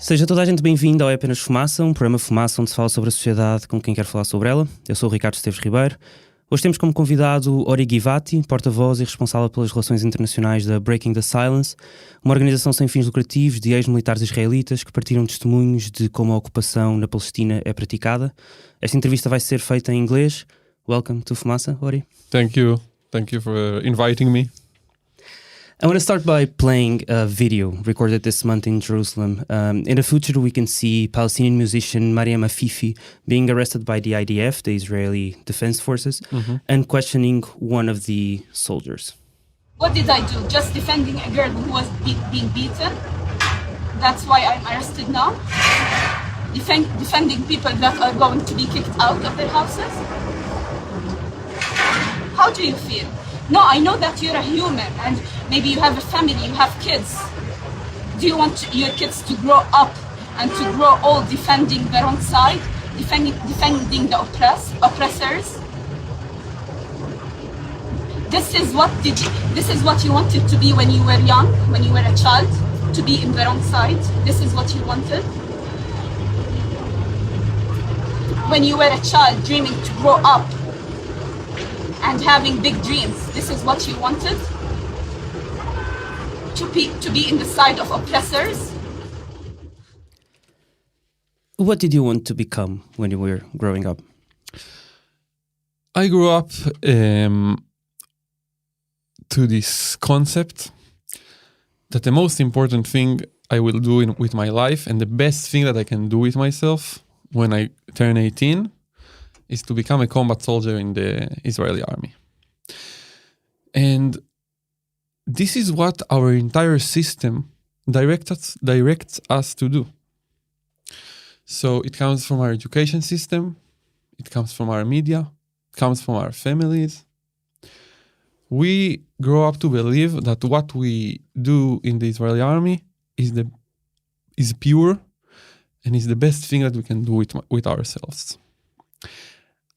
Seja toda a gente bem-vinda ao É Apenas Fumaça, um programa Fumaça onde se fala sobre a sociedade com quem quer falar sobre ela. Eu sou o Ricardo Esteves Ribeiro. Hoje temos como convidado Ori Givati, porta-voz e responsável pelas relações internacionais da Breaking the Silence, uma organização sem fins lucrativos de ex-militares israelitas que partilham testemunhos de como a ocupação na Palestina é praticada. Esta entrevista vai ser feita em inglês. Welcome to Fumaça, Ori. Thank you. Thank you for inviting me. I want to start by playing a video recorded this month in Jerusalem. In the footage, we can see Palestinian musician Mariam Afifi being arrested by the IDF, the Israeli Defense Forces, and questioning one of the soldiers. What did I do? Just defending a girl who was being beaten? That's why I'm arrested now? Defending people that are going to be kicked out of their houses? How do you feel? No, I know that you're a human and maybe you have a family, you have kids. Do you want your kids to grow up and to grow old defending their own side, defending the oppressors? This is what you wanted to be when you were young, when you were a child, to be in their own side. This is what you wanted. When you were a child, dreaming to grow up and having big dreams, this is what you wanted? To be in the side of oppressors? What did you want to become when you were growing up? I grew up to this concept that the most important thing I will do with my life and the best thing that I can do with myself when I turn 18 is to become a combat soldier in the Israeli army. And this is what our entire system directs us to do. So it comes from our education system, it comes from our media, it comes from our families. We grow up to believe that what we do in the Israeli army is pure and is the best thing that we can do with ourselves.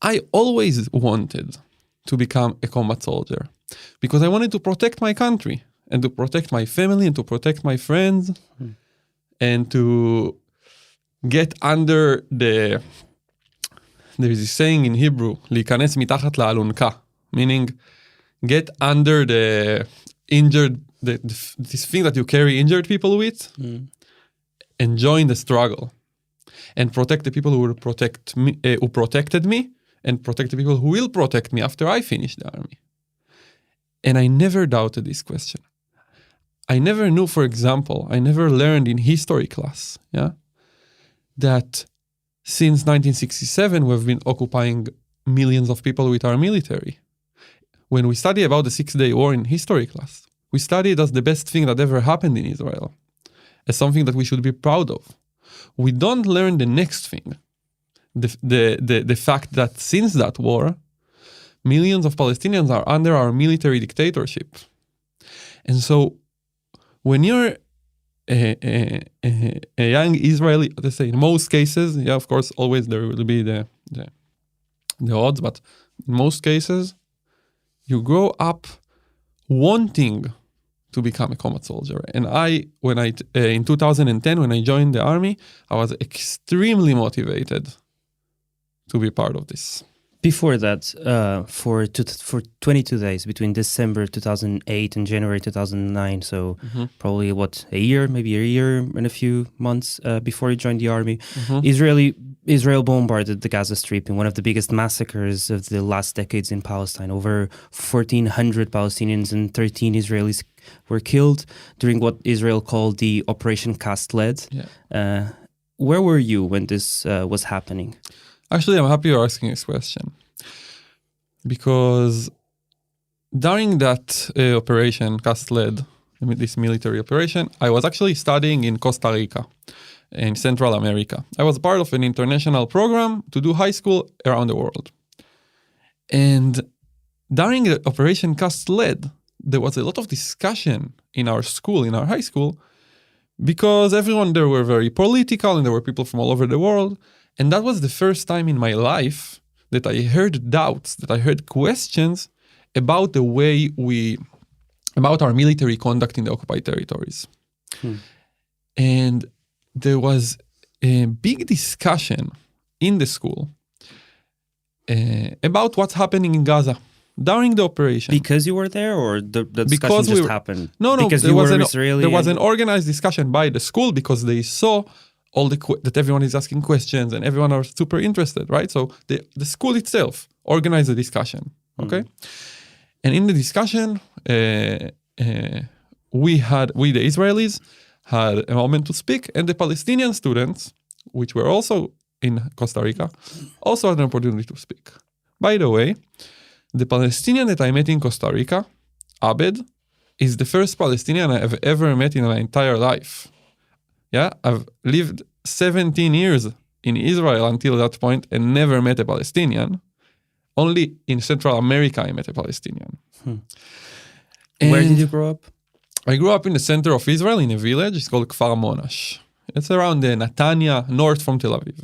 I always wanted to become a combat soldier because I wanted to protect my country and to protect my family and to protect my friends and to get under there is a saying in Hebrew, להיכנס מתחת לאלונקה, meaning get under the injured, this thing that you carry injured people with and join the struggle and protect the people who will protect me, who protected me, and protect the people who will protect me after I finish the army. And I never doubted this question. I never knew, for example, I never learned in history class, that since 1967 we've been occupying millions of people with our military. When we study about the 6-Day War in history class, we study it as the best thing that ever happened in Israel, as something that we should be proud of. We don't learn the next thing. The fact that since that war, millions of Palestinians are under our military dictatorship. And so when you're a young Israeli, let's say in most cases, of course, always there will be the odds, but in most cases, you grow up wanting to become a combat soldier. And in 2010, when I joined the army, I was extremely motivated to be part of this. Before that, for 22 days between December 2008 and January 2009, so probably maybe a year and a few months before you joined the army, Israel bombarded the Gaza Strip in one of the biggest massacres of the last decades in Palestine. Over 1,400 Palestinians and 13 Israelis were killed during what Israel called the Operation Cast Lead. Where were you when this was happening? Actually, I'm happy you're asking this question because during that operation, Cast Lead, this military operation, I was actually studying in Costa Rica, in Central America. I was part of an international program to do high school around the world. And during the Operation Cast Lead, there was a lot of discussion in our school, in our high school, because everyone there were very political and there were people from all over the world. And that was the first time in my life that I heard doubts, that I heard questions about the way about our military conduct in the occupied territories. And there was a big discussion in the school about what's happening in Gaza during the operation. Because you were there, or the discussion just happened? No. Because you were Israeli. There was an organized discussion by the school because they saw all that everyone is asking questions and everyone are super interested, right? So the school itself organized the discussion, okay? And in the discussion, we the Israelis had a moment to speak, and the Palestinian students, which were also in Costa Rica, also had an opportunity to speak. By the way, the Palestinian that I met in Costa Rica, Abed, is the first Palestinian I have ever met in my entire life. Yeah, I've lived 17 years in Israel until that point and never met a Palestinian. Only in Central America I met a Palestinian. Where did you grow up? I grew up in the center of Israel in a village. It's called Kfar Monash. It's around Netanya, north from Tel Aviv.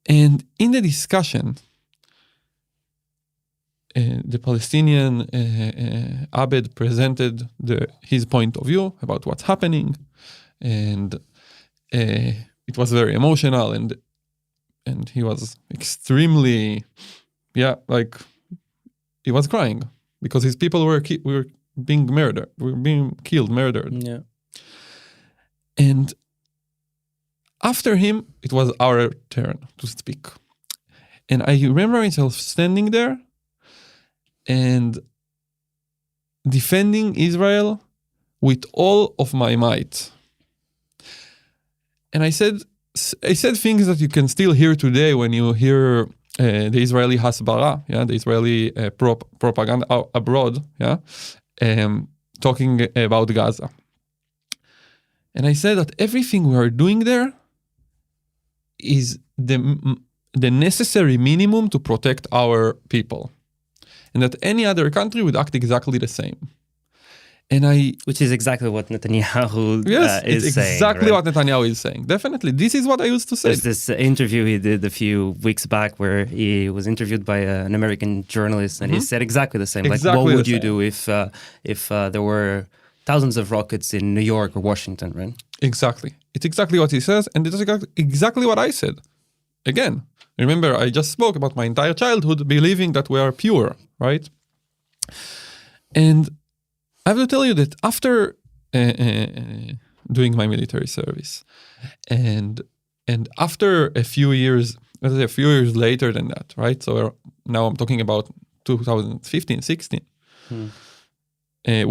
And in the discussion, the Palestinian Abed presented his point of view about what's happening, and it was very emotional, and he was extremely, he was crying because his people were being murdered, murdered. Yeah. And after him, it was our turn to speak. And I remember myself standing there and defending Israel with all of my might. And I said things that you can still hear today when you hear the Israeli hasbara, the Israeli propaganda abroad, talking about Gaza. And I said that everything we are doing there is the necessary minimum to protect our people, and that any other country would act exactly the same. Which is exactly what Netanyahu is saying. Exactly what Netanyahu is saying. Definitely. This is what I used to say. There's this interview he did a few weeks back where he was interviewed by an American journalist, and he said exactly the same. Exactly what would you do if there were thousands of rockets in New York or Washington, right? Exactly. It's exactly what he says, and it's exactly what I said. Again, remember, I just spoke about my entire childhood believing that we are pure, right? And I have to tell you that after doing my military service, and after a few years later than that, right? So now I'm talking about 2015, 16,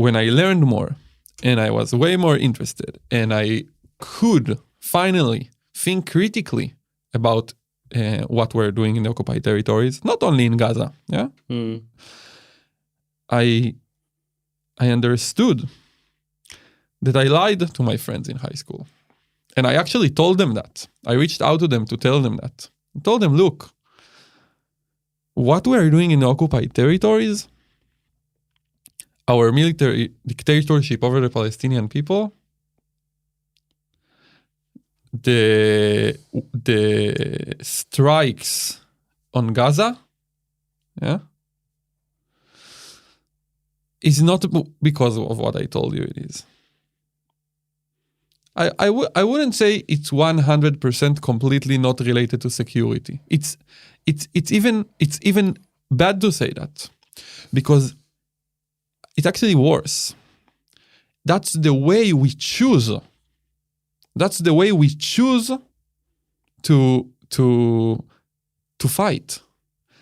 when I learned more, and I was way more interested, and I could finally think critically about what we're doing in the occupied territories, not only in Gaza, I understood that I lied to my friends in high school. And I actually told them that. I reached out to them to tell them that. I told them, look, what we are doing in the occupied territories, our military dictatorship over the Palestinian people, the strikes on Gaza, is not because of what I told you it is. I wouldn't say it's 100% completely not related to security. It's even bad to say that, because it's actually worse. That's the way we choose. That's the way we choose to fight.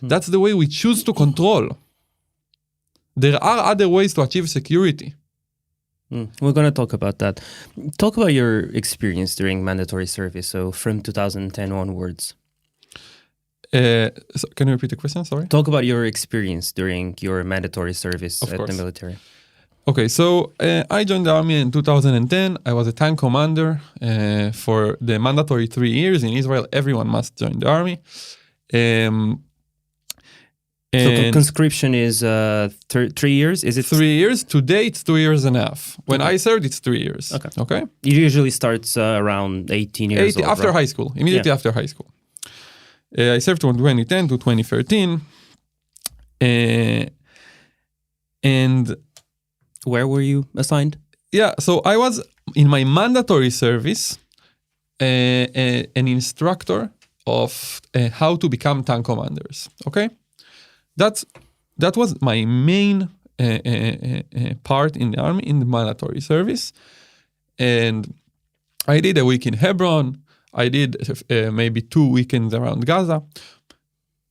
That's the way we choose to control. There are other ways to achieve security. We're going to talk about that. Talk about your experience during mandatory service, so from 2010 onwards. So can you repeat the question? Sorry. Talk about your experience during your mandatory service Of at course. the military. Okay, so I joined the army in 2010. I was a tank commander for the mandatory 3 years. In Israel, everyone must join the army. So conscription is 3 years? Is it 3 years? Today, it's 2 years and a half. When I served, it's 3 years. Okay. It usually starts around 18 years old, after right? high school, immediately after high school. I served from 2010 to 2013. And where were you assigned? yeah, so I was in my mandatory service. an instructor of how to become tank commanders. Okay, that was my main part in the army, in the mandatory service, and I did a week in Hebron. I did maybe 2 weekends around Gaza.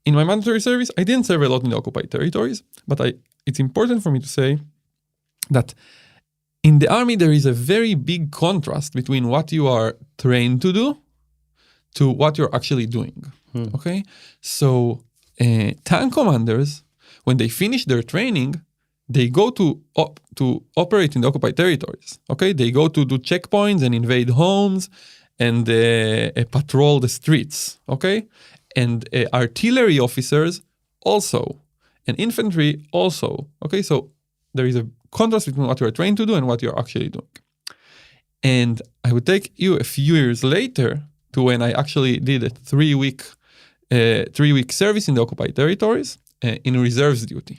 In my mandatory service, I didn't serve a lot in the occupied territories, but it's important for me to say that in the army, there is a very big contrast between what you are trained to do to what you're actually doing. Okay? So tank commanders, when they finish their training, they go to operate in the occupied territories. Okay? They go to do checkpoints and invade homes and patrol the streets. Okay? And artillery officers also, and infantry also. Okay? So there is a contrast between what you're trained to do and what you're actually doing. And I would take you a few years later to when I actually did a 3-week service in the occupied territories in reserves duty.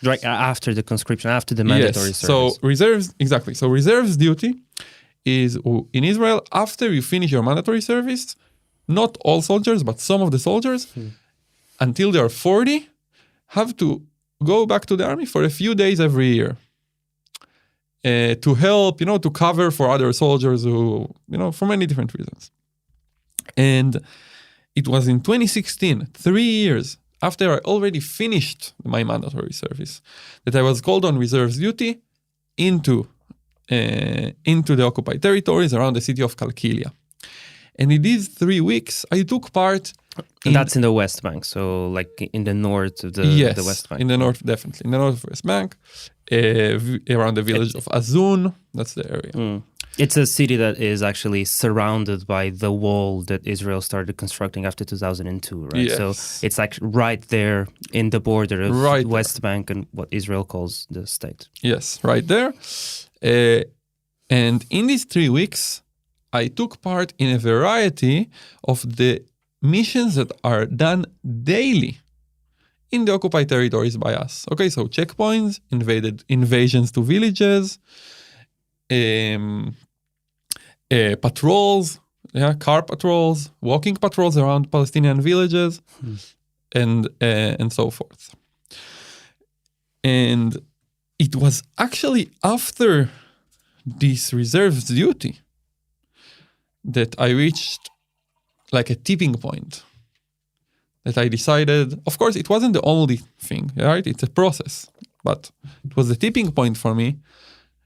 Right after the conscription, after the mandatory service. So reserves, exactly. So reserves duty is in Israel, after you finish your mandatory service, not all soldiers, but some of the soldiers, until they are 40, have to go back to the army for a few days every year. To help, to cover for other soldiers who, for many different reasons. And it was in 2016, 3 years after I already finished my mandatory service, that I was called on reserves duty into the occupied territories around the city of Cresci. And in these 3 weeks, I took part. And that's in the West Bank, so like in the north of the West Bank. In the north, definitely. In the north of West Bank, around the village of Azun, that's the area. It's a city that is actually surrounded by the wall that Israel started constructing after 2002, right? Yes. So it's like right there in the border of West Bank and what Israel calls the state. Yes, right there. And in these 3 weeks, I took part in a variety of the missions that are done daily in the occupied territories by us. Okay, so checkpoints, invasions to villages, patrols, car patrols, walking patrols around Palestinian villages, and so forth. And it was actually after this reserves duty that I reached like a tipping point, that I decided, of course, it wasn't the only thing, right? It's a process, but it was the tipping point for me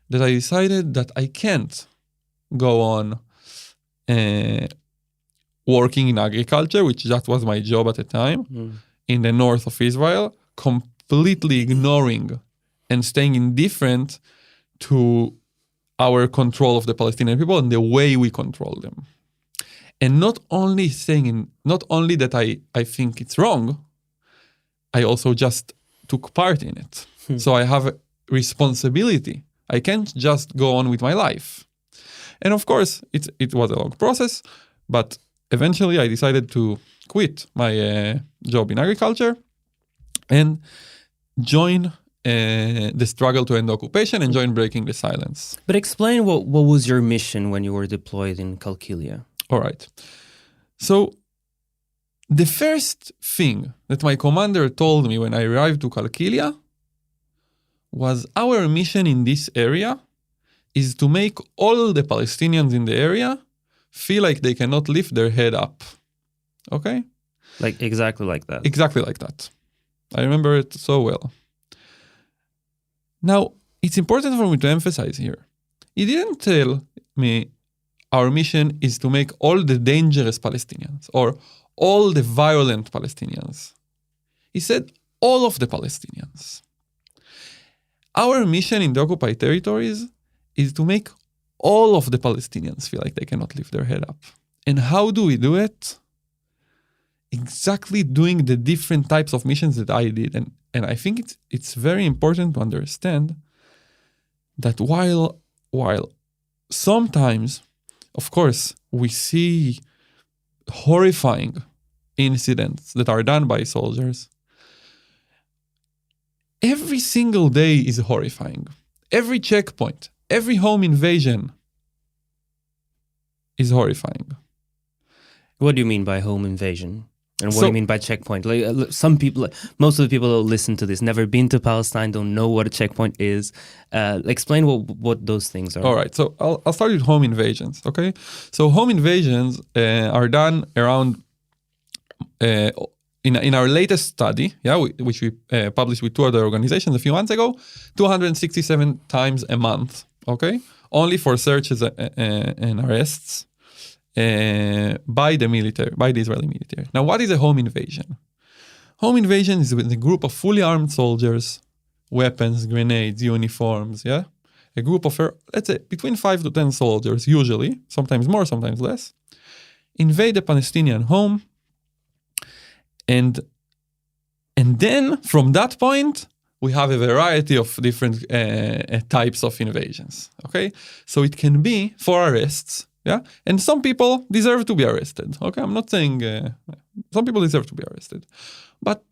that I decided that I can't go on working in agriculture, which that was my job at the time, in the north of Israel, completely ignoring and staying indifferent to our control of the Palestinian people and the way we control them. And not only that I think it's wrong, I also just took part in it. So I have a responsibility. I can't just go on with my life. And of course, it was a long process, but eventually I decided to quit my job in agriculture and join the struggle to end occupation and join Breaking the Silence. But explain what was your mission when you were deployed in Cresci? All right. So the first thing that my commander told me when I arrived to Cresci was our mission in this area is to make all the Palestinians in the area feel like they cannot lift their head up. Okay? Like exactly like that. Exactly like that. I remember it so well. Now, it's important for me to emphasize here. He didn't tell me our mission is to make all the dangerous Palestinians or all the violent Palestinians. He said all of the Palestinians. Our mission in the occupied territories is to make all of the Palestinians feel like they cannot lift their head up. And how do we do it? Exactly doing the different types of missions that I did. And I think it's very important to understand that while sometimes, of course, we see horrifying incidents that are done by soldiers, every single day is horrifying. Every checkpoint, every home invasion is horrifying. What do you mean by home invasion? And what So- do you mean by checkpoint? Like some people, most of the people who listen to this never been to Palestine, don't know what a checkpoint is. Explain what those things are. All right, so I'll start with home invasions, okay? So home invasions are done around, in our latest study, which we published with two other organizations a few months ago, 267 times a month, okay? Only for searches and arrests by the Israeli military. Now, what is a home invasion? Home invasion is with a group of fully armed soldiers, weapons, grenades, uniforms, a group of, let's say, between 5 to 10 soldiers, usually, sometimes more, sometimes less, invade a Palestinian home, and then, from that point, we have a variety of different types of invasions, okay? So it can be for arrests, and some people deserve to be arrested, okay? I'm not saying some people deserve to be arrested, but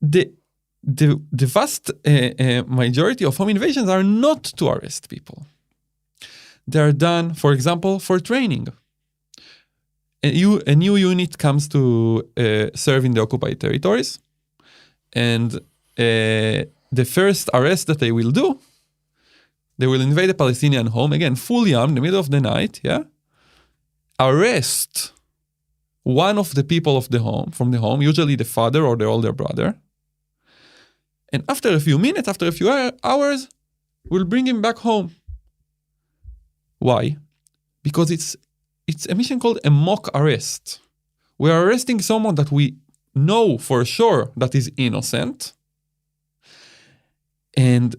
the vast majority of home invasions are not to arrest people. They are done, for example, for training. A new unit comes to serve in the occupied territories, and the first arrest that they will do, they will invade a Palestinian home, again, fully armed, in the middle of the night, arrest one of the people from the home, usually the father or the older brother, and after a few minutes, after a few hours, we'll bring him back home. Why? Because it's a mission called a mock arrest. We are arresting someone that we know for sure that is innocent. And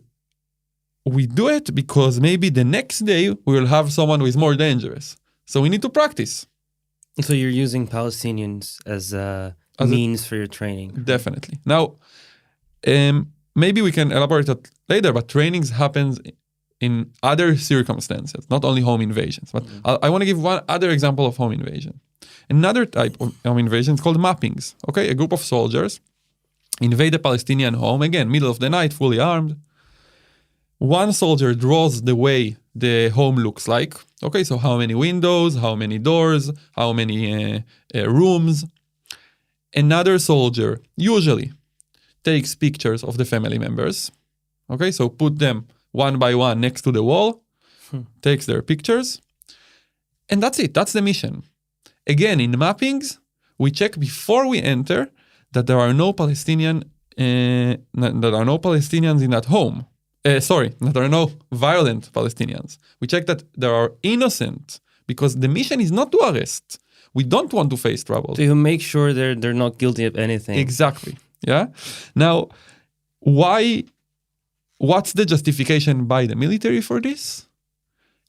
we do it because maybe the next day we will have someone who is more dangerous. So we need to practice. So you're using Palestinians as a means for your training. Definitely. Now, maybe we can elaborate that later, but trainings happens in other circumstances, not only home invasions. But I want to give one other example of home invasion. Another type of home invasion is called mappings. Okay, a group of soldiers invade a Palestinian home, again, middle of the night, fully armed. One soldier draws the way the home looks like. Okay, so how many windows, how many doors, how many rooms. Another soldier usually takes pictures of the family members. Okay, so put them one by one next to the wall, takes their pictures, and that's it. That's the mission. Again, in mappings, we check before we enter that there are no Palestinians in that home. That there are no violent Palestinians. We check that there are innocent, because the mission is not to arrest. We don't want to face trouble. So you make sure they're not guilty of anything. Exactly. Yeah. Now, what's the justification by the military for this?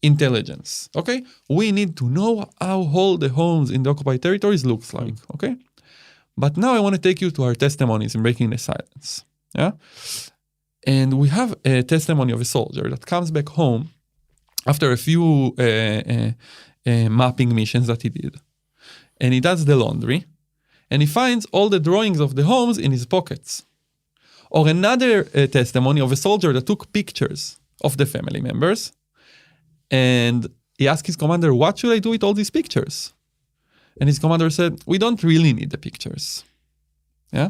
Intelligence. Okay. We need to know how all the homes in the occupied territories looks like. Okay. But now I want to take you to our testimonies in breaking the silence. Yeah. And we have a testimony of a soldier that comes back home after a few mapping missions that he did. And he does the laundry, and he finds all the drawings of the homes in his pockets. Or another testimony of a soldier that took pictures of the family members, and he asked his commander, what should I do with all these pictures? And his commander said, we don't really need the pictures. Yeah.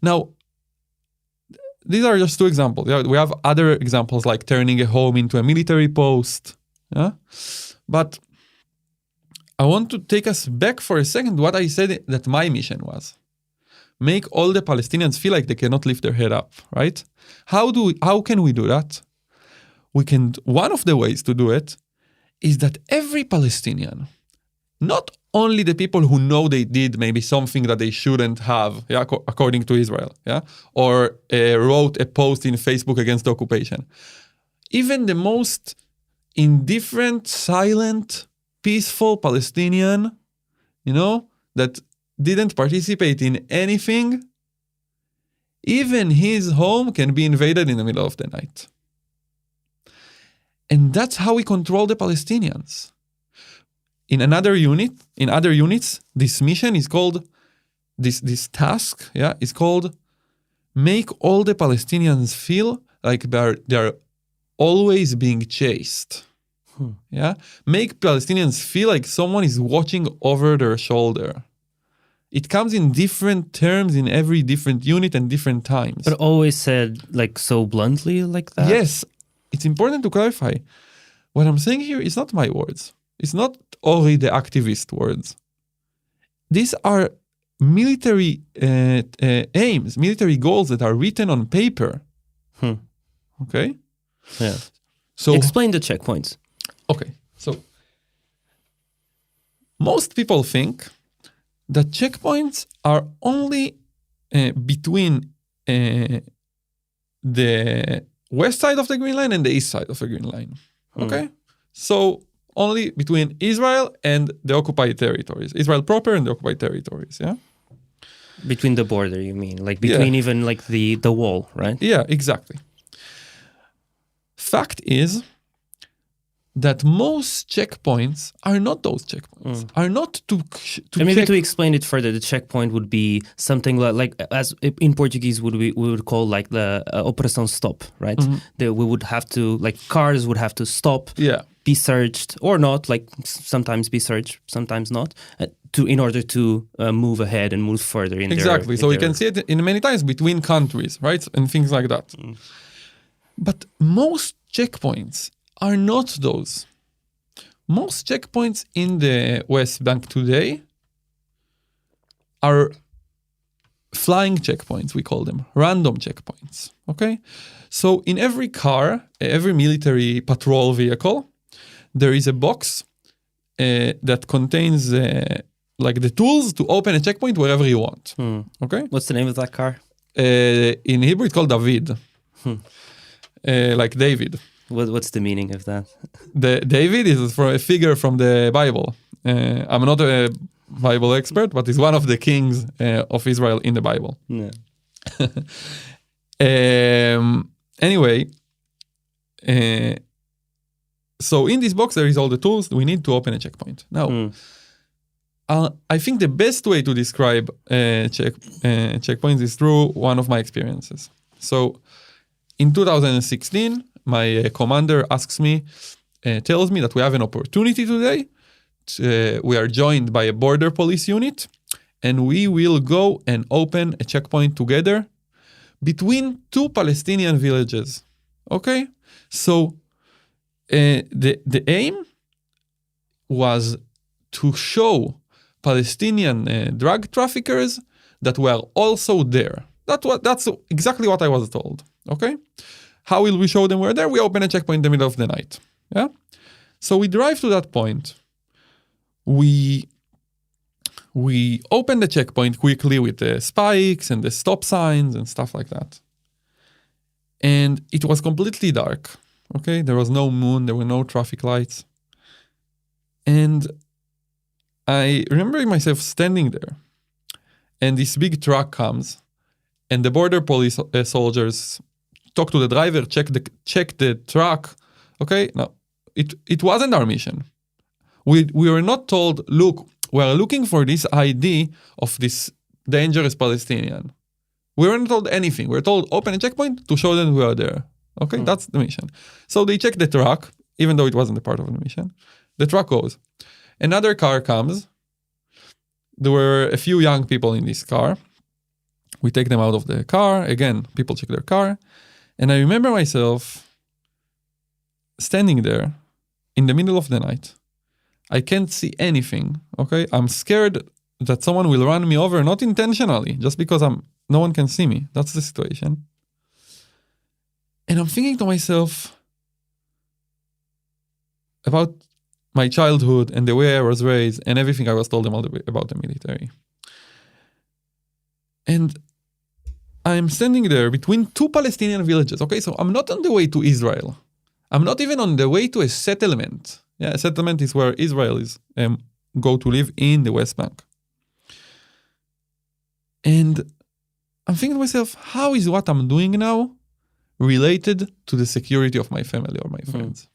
Now, these are just two examples. Yeah? We have other examples like turning a home into a military post. Yeah? But I want to take us back for a second what I said that my mission was. Make all the Palestinians feel like they cannot lift their head up, right? How can we do that? One of the ways to do it is that every Palestinian, not only the people who know they did maybe something that they shouldn't have, according to Israel, or wrote a post in Facebook against the occupation. Even the most indifferent, silent, peaceful Palestinian, that didn't participate in anything, even his home can be invaded in the middle of the night. And that's how we control the Palestinians. In other units, this mission is called, this task, is called make all the Palestinians feel like they're always being chased. Yeah, make Palestinians feel like someone is watching over their shoulder. It comes in different terms in every different unit and different times. But always said like so bluntly like that? Yes, it's important to clarify. What I'm saying here is not my words. It's not Ori the activist words. These are military aims, military goals that are written on paper. Okay? Yeah. So explain the checkpoints. Okay, so most people think that checkpoints are only between the west side of the Green Line and the east side of the Green Line. Okay? So only between Israel and the occupied territories. Israel proper and the occupied territories, yeah? Between the border, you mean? Like between even like the wall, right? Yeah, exactly. Fact is that most checkpoints are not those checkpoints, are not to and maybe check. to explain it further, the checkpoint would be something like as in Portuguese we would call like the operação stop, right? We would have to, like, cars would have to stop, be searched or not, like sometimes be searched, sometimes not, in order to move ahead and move further in exactly. So you can see it in many times between countries, right, and things like that. But most checkpoints are not those. Most checkpoints in the West Bank today are flying checkpoints, we call them, random checkpoints, okay? So in every car, every military patrol vehicle, there is a box that contains like the tools to open a checkpoint wherever you want, okay? What's the name of that car? In Hebrew, it's called David, like David. What's the meaning of that? David is a figure from the Bible. I'm not a Bible expert, but he's one of the kings of Israel in the Bible. No. Anyway, so in this box there is all the tools we need to open a checkpoint. Now, I think the best way to describe checkpoints is through one of my experiences. So in 2016, my commander asks me, tells me that we have an opportunity today. We are joined by a border police unit, and we will go and open a checkpoint together between two Palestinian villages. Okay? So the aim was to show Palestinian drug traffickers that were also there. That's exactly what I was told. Okay? How will we show them we're there? We open a checkpoint in the middle of the night. Yeah? So we drive to that point. We open the checkpoint quickly with the spikes and the stop signs and stuff like that. And it was completely dark. Okay? There was no moon. There were no traffic lights. And I remember myself standing there. And this big truck comes. And the border police soldiers talk to the driver, check the truck. Okay, now it wasn't our mission. We were not told, look, we're looking for this ID of this dangerous Palestinian. We weren't told anything. We were told open a checkpoint to show them we are there. Okay, that's the mission. So they check the truck, even though it wasn't a part of the mission. The truck goes. Another car comes. There were a few young people in this car. We take them out of the car. Again, people check their car. And I remember myself standing there in the middle of the night. I can't see anything, okay? I'm scared that someone will run me over, not intentionally, just because no one can see me. That's the situation. And I'm thinking to myself about my childhood and the way I was raised and everything I was told about the military. And I'm standing there between two Palestinian villages. Okay, so I'm not on the way to Israel. I'm not even on the way to a settlement. Yeah, a settlement is where Israelis go to live in the West Bank. And I'm thinking to myself, how is what I'm doing now related to the security of my family or my friends?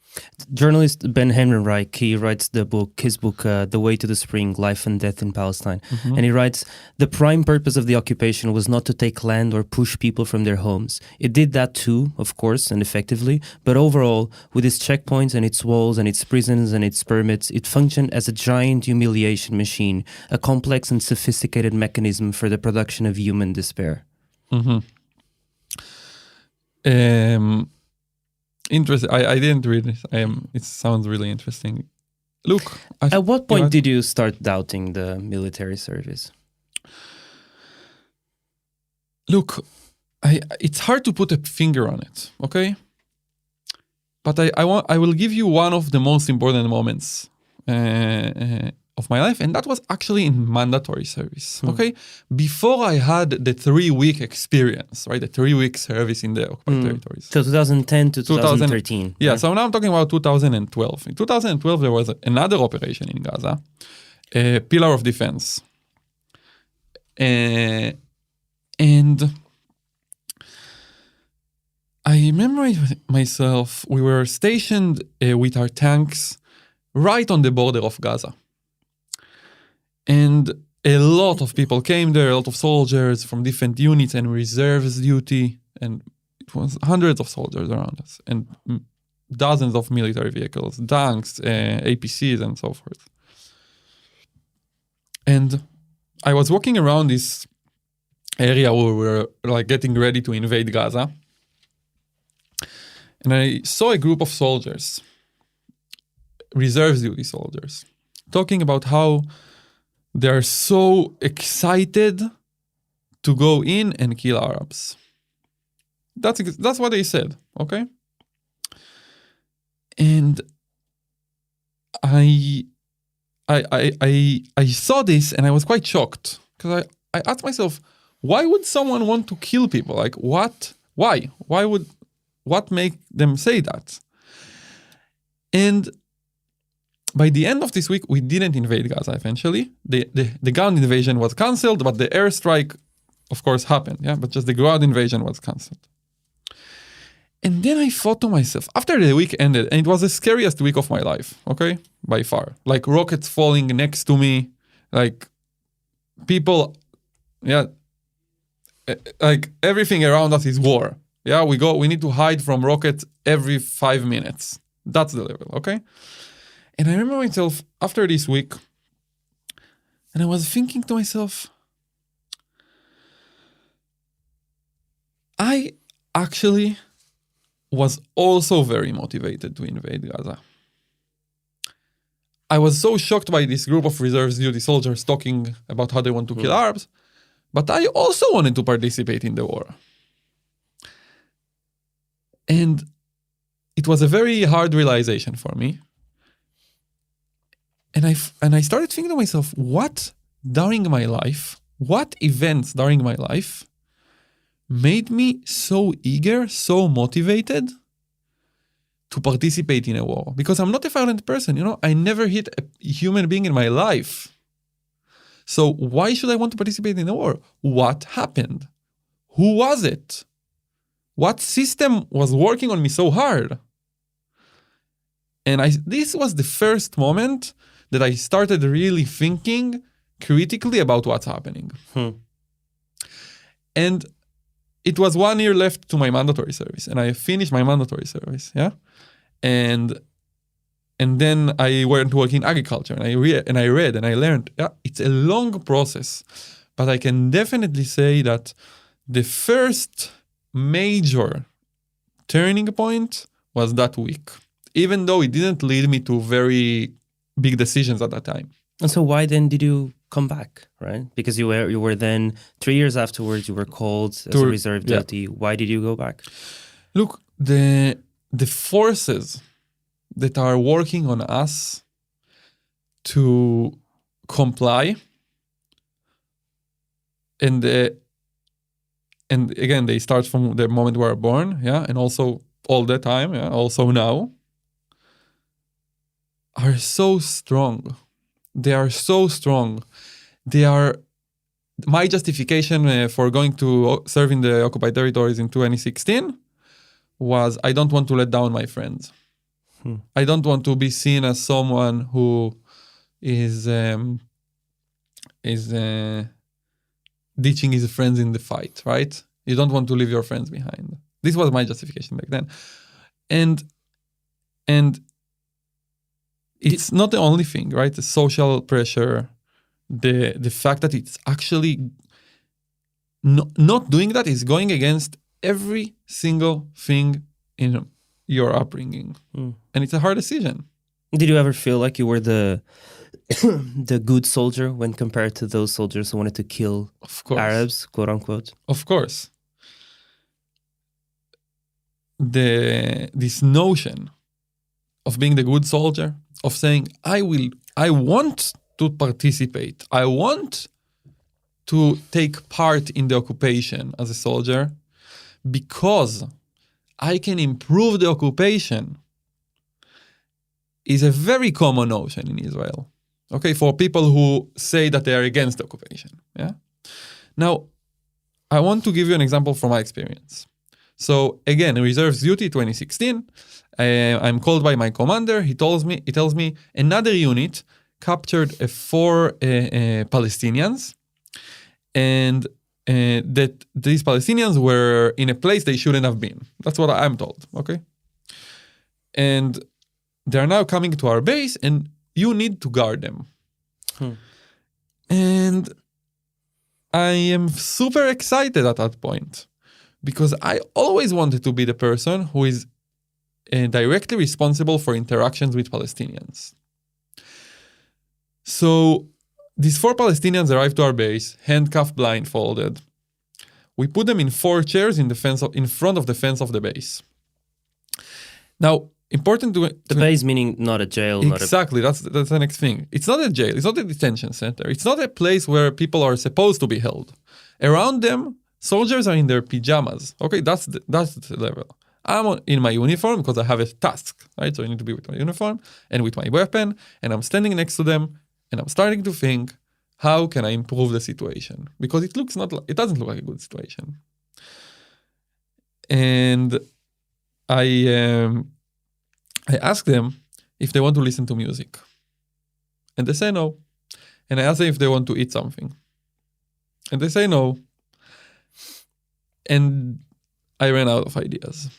Journalist Ben Henrenreich, he writes his book, The Way to the Spring, Life and Death in Palestine. And he writes, the prime purpose of the occupation was not to take land or push people from their homes. It did that too, of course, and effectively, but overall, with its checkpoints and its walls and its prisons and its permits, it functioned as a giant humiliation machine, a complex and sophisticated mechanism for the production of human despair. Interesting. I didn't read it. It sounds really interesting. Look. At what point did you start doubting the military service? Look, it's hard to put a finger on it, okay? But I will give you one of the most important moments of my life, and that was actually in mandatory service, okay? Before I had the 3-week experience, right? The 3-week service in the occupied territories. So 2010 to 2013. Yeah, so now I'm talking about 2012. In 2012, there was another operation in Gaza, a pillar of defense. And I remember myself, we were stationed with our tanks right on the border of Gaza. And a lot of people came there, a lot of soldiers from different units and reserves duty. And it was hundreds of soldiers around us and dozens of military vehicles, tanks, APCs, and so forth. And I was walking around this area where we were like getting ready to invade Gaza. And I saw a group of soldiers, reserves duty soldiers, talking about how they are so excited to go in and kill Arabs. That's what they said, okay? And I saw this and I was quite shocked because I asked myself, why would someone want to kill people? Like what? Why? What make them say that? And by the end of this week, we didn't invade Gaza eventually. The ground invasion was cancelled, but the airstrike, of course, happened. Yeah, but just the ground invasion was cancelled. And then I thought to myself, after the week ended, and it was the scariest week of my life, okay? By far. Like rockets falling next to me, like people, like everything around us is war. Yeah, we need to hide from rockets every 5 minutes. That's the level, okay? And I remember myself after this week, and I was thinking to myself, I actually was also very motivated to invade Gaza. I was so shocked by this group of reserves duty soldiers talking about how they want to kill Arabs, but I also wanted to participate in the war. And it was a very hard realization for me. And I started thinking to myself, what events during my life made me so eager, so motivated to participate in a war? Because I'm not a violent person, I never hit a human being in my life. So why should I want to participate in a war? What happened? Who was it? What system was working on me so hard? And this was the first moment that I started really thinking critically about what's happening. And it was 1 year left to my mandatory service, and I finished my mandatory service, and then I went to work in agriculture, and I read and I learned. It's a long process, but I can definitely say that the first major turning point was that week, even though it didn't lead me to very big decisions at that time. And so why then did you come back, right? Because you were then 3 years afterwards, you were called as a reserve duty. Why did you go back? Look, the forces that are working on us to comply, and again, they start from the moment we are born, and also all the time, also now, are so strong. They are so strong. They are my justification for going to serve in the occupied territories in 2016 was I don't want to let down my friends. I don't want to be seen as someone who is ditching his friends in the fight, right? You don't want to leave your friends behind. This was my justification back then. And it's not the only thing, right? The social pressure, the fact that it's actually not doing that is going against every single thing in your upbringing. And it's a hard decision. Did you ever feel like you were the the good soldier when compared to those soldiers who wanted to kill Arabs, quote unquote? Of course. This notion of being the good soldier, of saying, I want to participate, I want to take part in the occupation as a soldier because I can improve the occupation, is a very common notion in Israel. Okay, for people who say that they are against the occupation. Yeah. Now, I want to give you an example from my experience. So again, reserves duty 2016. I'm called by my commander. He tells me another unit captured 4 Palestinians, and that these Palestinians were in a place they shouldn't have been. That's what I'm told. Okay, and they are now coming to our base, and you need to guard them. And I am super excited at that point, because I always wanted to be the person who is directly responsible for interactions with Palestinians. So these 4 Palestinians arrived to our base, handcuffed, blindfolded. We put them in 4 chairs in front of the fence of the base. Now, important to... The base meaning not a jail. Exactly, that's the next thing. It's not a jail, it's not a detention center. It's not a place where people are supposed to be held. Around them, soldiers are in their pajamas. Okay, that's the level. I'm in my uniform because I have a task, right? So I need to be with my uniform and with my weapon, and I'm standing next to them, and I'm starting to think, how can I improve the situation? Because it doesn't look like a good situation. And I ask them if they want to listen to music. And they say no. And I ask them if they want to eat something. And they say no. And I ran out of ideas.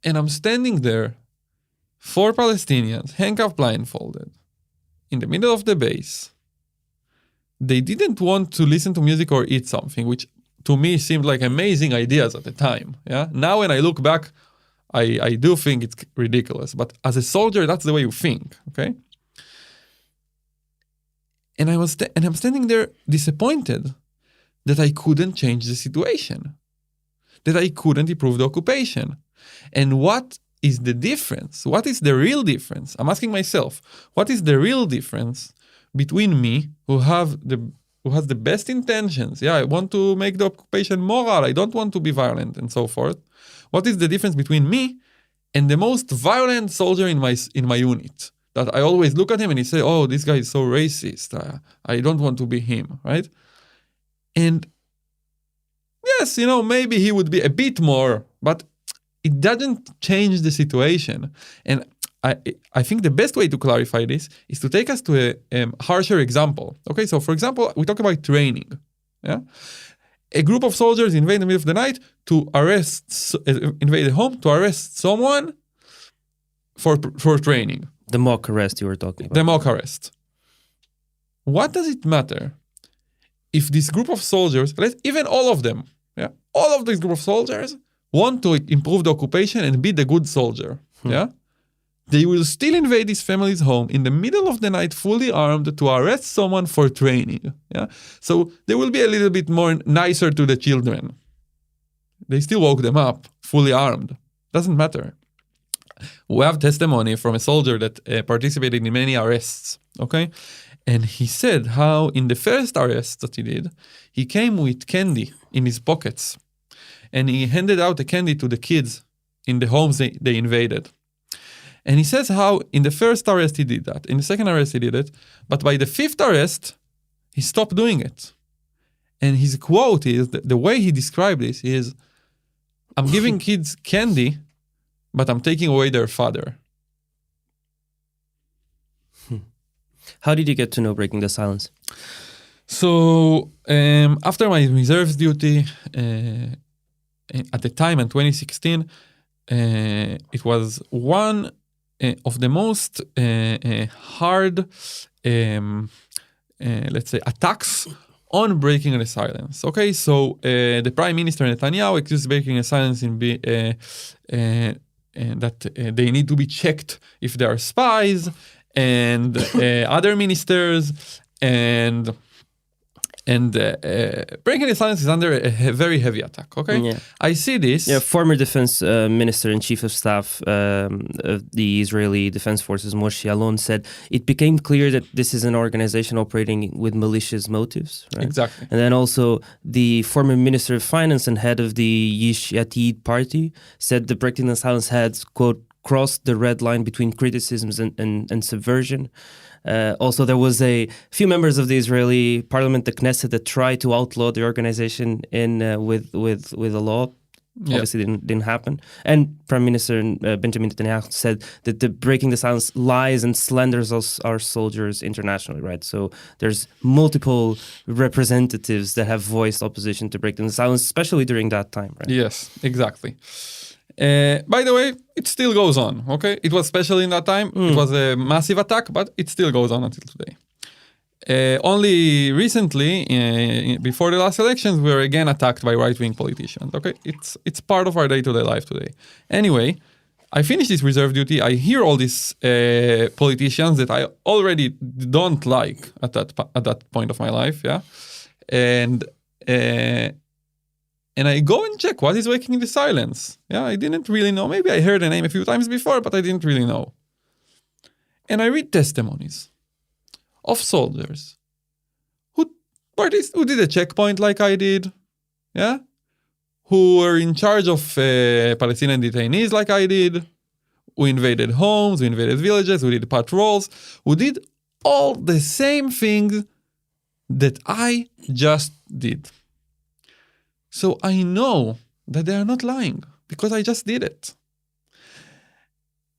And I'm standing there, 4 Palestinians, handcuffed, blindfolded, in the middle of the base. They didn't want to listen to music or eat something, which to me seemed like amazing ideas at the time. Yeah. Now when I look back, I do think it's ridiculous. But as a soldier, that's the way you think. Okay. And I'm standing there disappointed that I couldn't change the situation, that I couldn't improve the occupation. And what is the difference? What is the real difference? I'm asking myself, what is the real difference between me, who has the best intentions? Yeah, I want to make the occupation moral. I don't want to be violent and so forth. What is the difference between me and the most violent soldier in my unit? That I always look at him and he say, "Oh, this guy is so racist. I don't want to be him," right? And yes, maybe he would be a bit more, but it doesn't change the situation. And I think the best way to clarify this is to take us to a harsher example. Okay, so for example, we talk about training. Yeah, a group of soldiers invade in the middle of the night to invade a home to arrest someone for training. The mock arrest you were talking about. The mock arrest. What does it matter if this group of soldiers, even all of them, yeah, all of this group of soldiers want to improve the occupation and be the good soldier, yeah? They will still invade this family's home in the middle of the night, fully armed, to arrest someone for training, yeah? So they will be a little bit more nicer to the children. They still woke them up, fully armed. Doesn't matter. We have testimony from a soldier that participated in many arrests, okay? And he said how in the first arrest that he did, he came with candy in his pockets. And he handed out the candy to the kids in the homes they invaded. And he says how in the first arrest he did that. In the second arrest he did it. But by the 5th arrest, he stopped doing it. And his quote is, the way he described this is, I'm giving kids candy, but I'm taking away their father. How did you get to know breaking the silence? So after my reserves duty, at the time in 2016, it was one of the most hard, let's say, attacks on breaking the silence. Okay, so the Prime Minister Netanyahu accused breaking the silence that they need to be checked if they are spies, and other ministers, and breaking the silence is under a very heavy attack. Okay, Yeah. I see this. Yeah, former defense minister and chief of staff of the Israeli Defense Forces, Moshe Alon, said it became clear that this is an organization operating with malicious motives. Right? Exactly. And then also the former minister of finance and head of the Yesh Atid party said the breaking the silence had, quote, crossed the red line between criticisms and subversion. Also, there was a few members of the Israeli parliament, the Knesset, that tried to outlaw the organization with a law. Yeah. Obviously, didn't happen. And Prime Minister Benjamin Netanyahu said that the breaking the silence lies and slanders our soldiers internationally. Right. So there's multiple representatives that have voiced opposition to breaking the silence, especially during that time. Right. Yes, exactly. By the way, it still goes on, okay? It was special in that time. It was a massive attack, but it still goes on until today. Only recently, before the last elections, we were again attacked by right-wing politicians, okay? It's part of our day-to-day life today. Anyway, I finished this reserve duty. I hear all these politicians that I already don't like at that point of my life, yeah? And I go and check what is breaking the silence. Yeah, I didn't really know. Maybe I heard the name a few times before, but I didn't really know. And I read testimonies of soldiers who did a checkpoint like I did, yeah, who were in charge of Palestinian detainees like I did, who invaded homes, who invaded villages, who did patrols, who did all the same things that I just did. So I know that they are not lying because I just did it.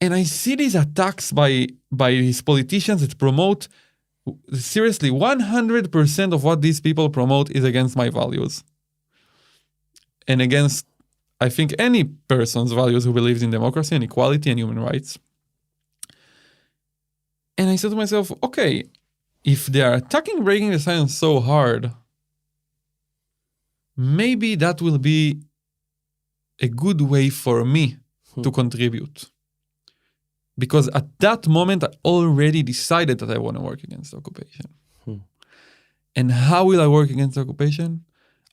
And I see these attacks by these politicians that promote, seriously, 100% of what these people promote is against my values. And against, I think, any person's values who believes in democracy and equality and human rights. And I said to myself, okay, if they are attacking breaking the silence so hard, maybe that will be a good way for me to contribute. Because at that moment, I already decided that I want to work against occupation. And how will I work against occupation?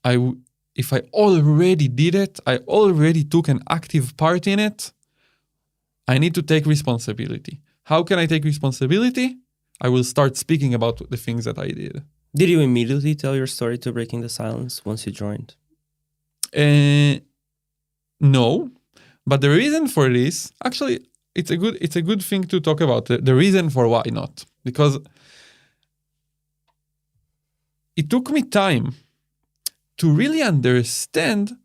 If I already did it, I already took an active part in it, I need to take responsibility. How can I take responsibility? I will start speaking about the things that I did. Did you immediately tell your story to Breaking the Silence once you joined? No, but the reason for this, actually, it's a good thing to talk about the reason for why not, because it took me time to really understand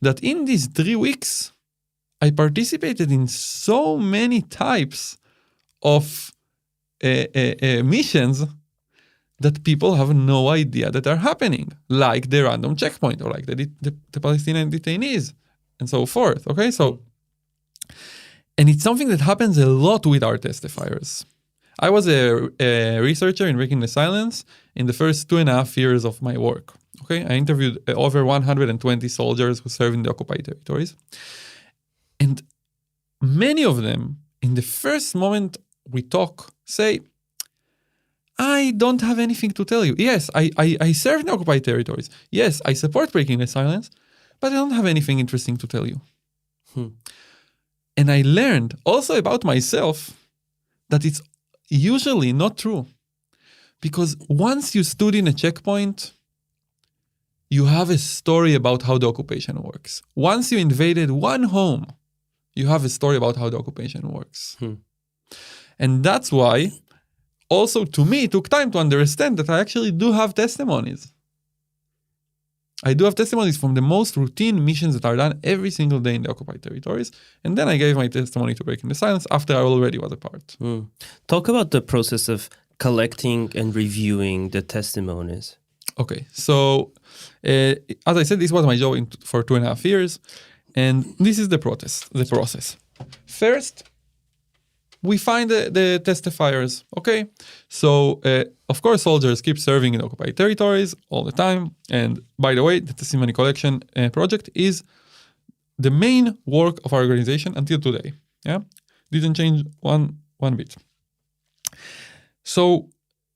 that in these 3 weeks, I participated in so many types of missions that people have no idea that are happening, like the random checkpoint or like the Palestinian detainees and so forth. Okay, so, and it's something that happens a lot with our testifiers. I was a researcher in Breaking the Silence in the first 2.5 years of my work. Okay, I interviewed over 120 soldiers who served in the occupied territories. And many of them, in the first moment we talk, say, I don't have anything to tell you. Yes, I serve in occupied territories. Yes, I support Breaking the Silence, but I don't have anything interesting to tell you. And I learned also about myself that it's usually not true. Because once you stood in a checkpoint, you have a story about how the occupation works. Once you invaded one home, you have a story about how the occupation works. And that's why, also to me, it took time to understand that I actually do have testimonies. I do have testimonies from the most routine missions that are done every single day in the occupied territories. And then I gave my testimony to Breaking the Silence after I already was a part. Talk about the process of collecting and reviewing the testimonies. Okay, so as I said, this was my job for 2.5 years. And this is the process. First, we find the testifiers, okay? So, of course, soldiers keep serving in occupied territories all the time. And by the way, the testimony collection project is the main work of our organization until today, yeah? Didn't change one bit. So,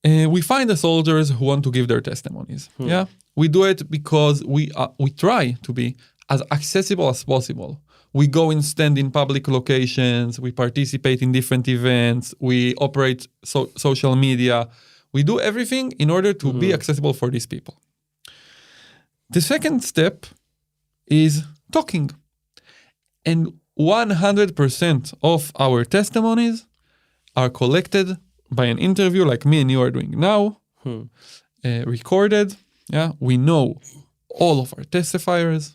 we find the soldiers who want to give their testimonies, yeah? We do it because we try to be as accessible as possible. We go and stand in public locations, we participate in different events, we operate social media. We do everything in order to be accessible for these people. The second step is talking. And 100% of our testimonies are collected by an interview like me and you are doing now, recorded. Yeah, we know all of our testifiers,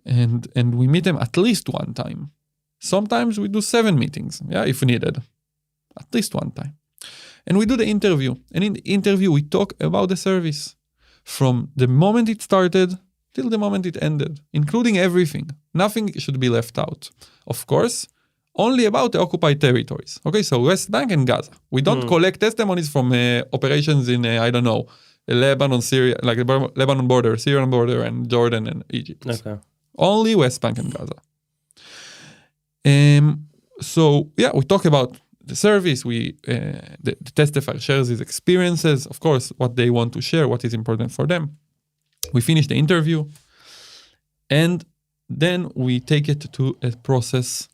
and we meet them at least one time. Sometimes we do 7 meetings, yeah, if needed, at least one time. And we do the interview. And in the interview, we talk about the service from the moment it started till the moment it ended, including everything. Nothing should be left out. Of course, only about the occupied territories. Okay, so West Bank and Gaza. We don't collect testimonies from operations in, Lebanon, Syria, like the Lebanon border, Syrian border, and Jordan and Egypt. Okay. Only West Bank and Gaza. So, yeah, we talk about the service. The testifier shares his experiences, of course, what they want to share, what is important for them. We finish the interview, and then we take it to a process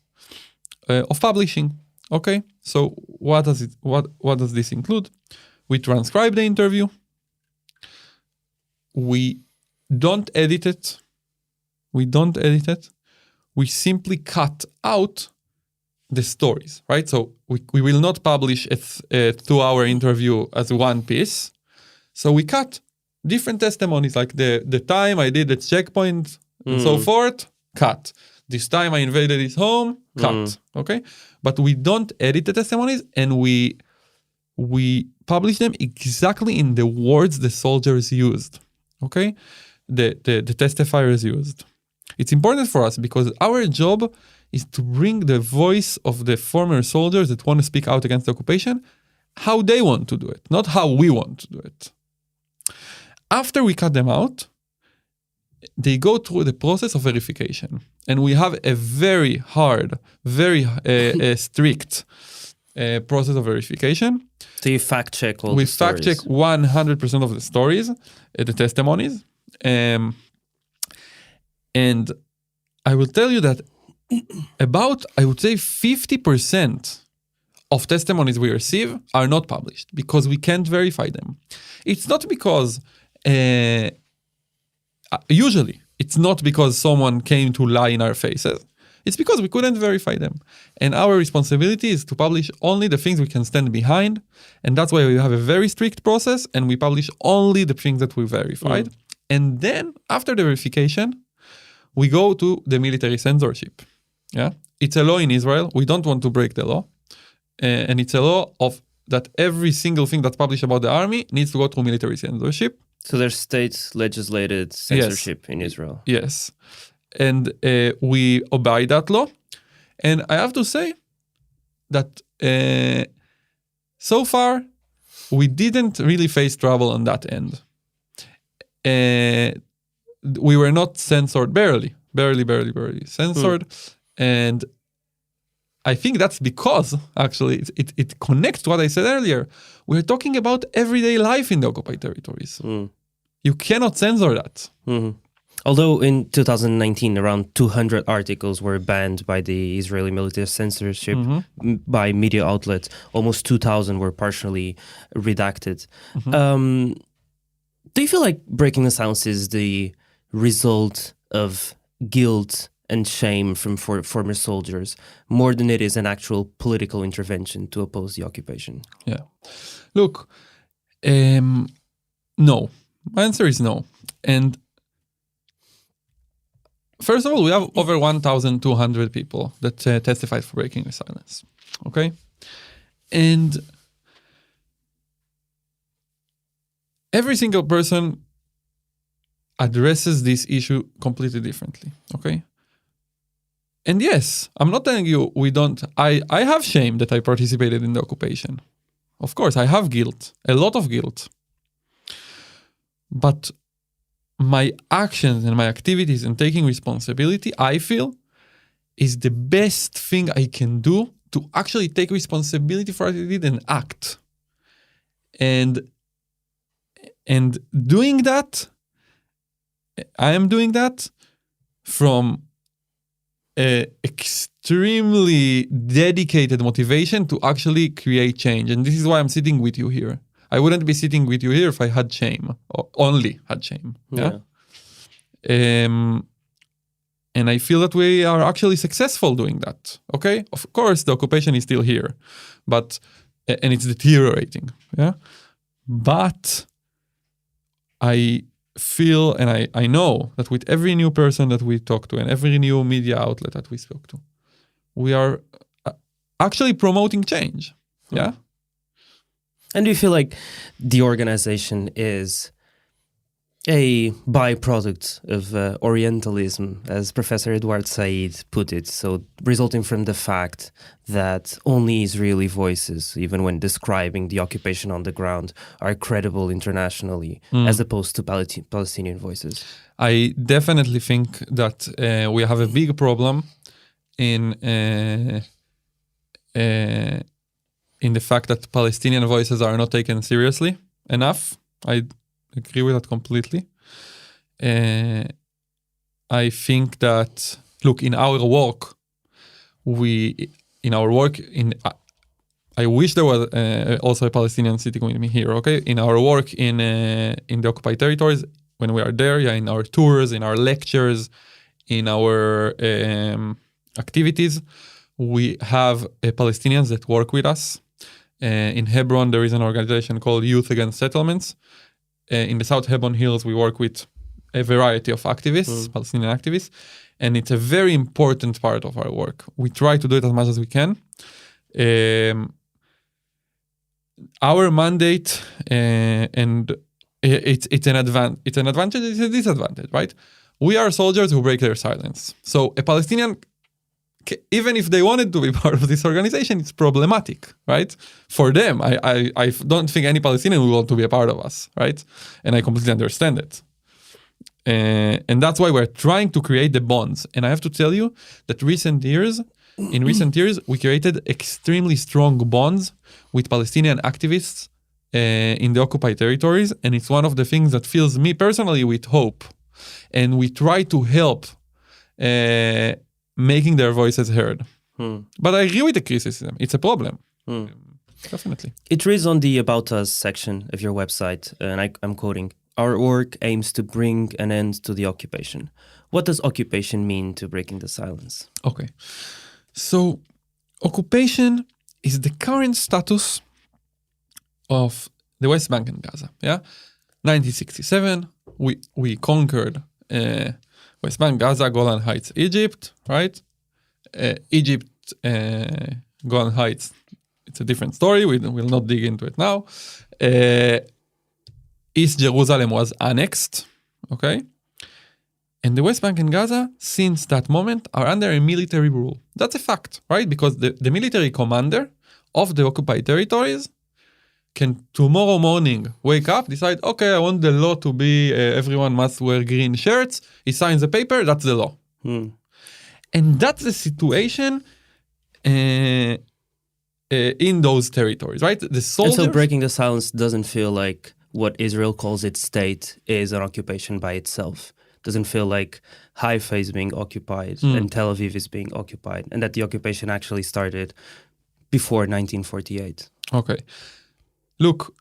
of publishing. Okay, so what does this include? We transcribe the interview. We don't edit it. We simply cut out the stories, right? So we will not publish a 2-hour interview as one piece. So we cut different testimonies, like the time I did the checkpoint and so forth, cut. This time I invaded his home, cut. Okay? But we don't edit the testimonies, and we publish them exactly in the words the soldiers used. Okay? The testifiers used. It's important for us because our job is to bring the voice of the former soldiers that want to speak out against the occupation, how they want to do it, not how we want to do it. After we cut them out, they go through the process of verification. And we have a very hard, very strict process of verification. So you fact check all we the stories? We fact check 100% of the stories, the testimonies. And I will tell you that about, I would say, 50% of testimonies we receive are not published because we can't verify them. It's not because, usually, it's not because someone came to lie in our faces. It's because we couldn't verify them. And our responsibility is to publish only the things we can stand behind. And that's why we have a very strict process, and we publish only the things that we verified. And then, after the verification, we go to the military censorship. Yeah, it's a law in Israel. We don't want to break the law. And it's a law of that every single thing that's published about the army needs to go through military censorship. So there's state-legislated censorship in Israel. Yes. And we obey that law. And I have to say that so far, we didn't really face trouble on that end. We were not censored, barely censored. And I think that's because, actually, it connects to what I said earlier. We're talking about everyday life in the occupied territories. You cannot censor that. Although in 2019, around 200 articles were banned by the Israeli military censorship by media outlets. Almost 2,000 were partially redacted. Do you feel like Breaking the Silence is the result of guilt and shame from former soldiers more than it is an actual political intervention to oppose the occupation? Yeah. Look, no. My answer is no. And first of all, we have over 1,200 people that testified for breaking the silence. Okay? And every single person addresses this issue completely differently. Okay? And yes, I'm not telling you we don't. I have shame that I participated in the occupation. Of course, I have guilt, a lot of guilt. But my actions and my activities and taking responsibility, I feel, is the best thing I can do to actually take responsibility for what I did and act. And doing that, I am doing that from extremely dedicated motivation to actually create change. And this is why I'm sitting with you here. I wouldn't be sitting with you here if I had shame, or only had shame. Yeah. And I feel that we are actually successful doing that. Okay. Of course, the occupation is still here, but and it's deteriorating. Yeah. But I feel and I know that with every new person that we talk to and every new media outlet that we spoke to, we are actually promoting change. Yeah. And do you feel like the organization is a byproduct of Orientalism, as Professor Edward Said put it, so resulting from the fact that only Israeli voices, even when describing the occupation on the ground, are credible internationally, as opposed to Palestinian voices? I definitely think that we have a big problem in the fact that Palestinian voices are not taken seriously enough. I agree with that completely. I think that, look, in our work, I wish there was also a Palestinian sitting with me here, okay? In our work in the occupied territories, when we are there, in our tours, in our lectures, in our activities, we have Palestinians that work with us. In Hebron, there is an organization called Youth Against Settlements. In the South Hebron Hills, we work with a variety of activists, Palestinian activists, and it's a very important part of our work. We try to do it as much as we can. Our mandate, and it's an advantage, it's a disadvantage, right? We are soldiers who break their silence. So a Palestinian, even if they wanted to be part of this organization, it's problematic, right? For them, I don't think any Palestinian will want to be a part of us, right? And I completely understand it. And that's why we're trying to create the bonds. And I have to tell you that in recent years, we created extremely strong bonds with Palestinian activists in the occupied territories. And it's one of the things that fills me personally with hope. And we try to help making their voices heard. But I agree with the criticism. It's a problem. Definitely. It reads on the About Us section of your website, and I'm quoting, "Our work aims to bring an end to the occupation." What does occupation mean to breaking the silence? Okay. So occupation is the current status of the West Bank and Gaza. Yeah, 1967, we conquered West Bank, Gaza, Golan Heights, Egypt, right? Egypt, Golan Heights, it's a different story. We'll not dig into it now. East Jerusalem was annexed, okay? And the West Bank and Gaza, since that moment, are under a military rule. That's a fact, right? Because the military commander of the occupied territories can tomorrow morning wake up, decide, okay, I want the law to be everyone must wear green shirts. He signs the paper, that's the law. And that's the situation in those territories, right? The soldiers... And so breaking the silence doesn't feel like what Israel calls its state is an occupation by itself. Doesn't feel like Haifa is being occupied and Tel Aviv is being occupied, and that the occupation actually started before 1948. Okay. Look,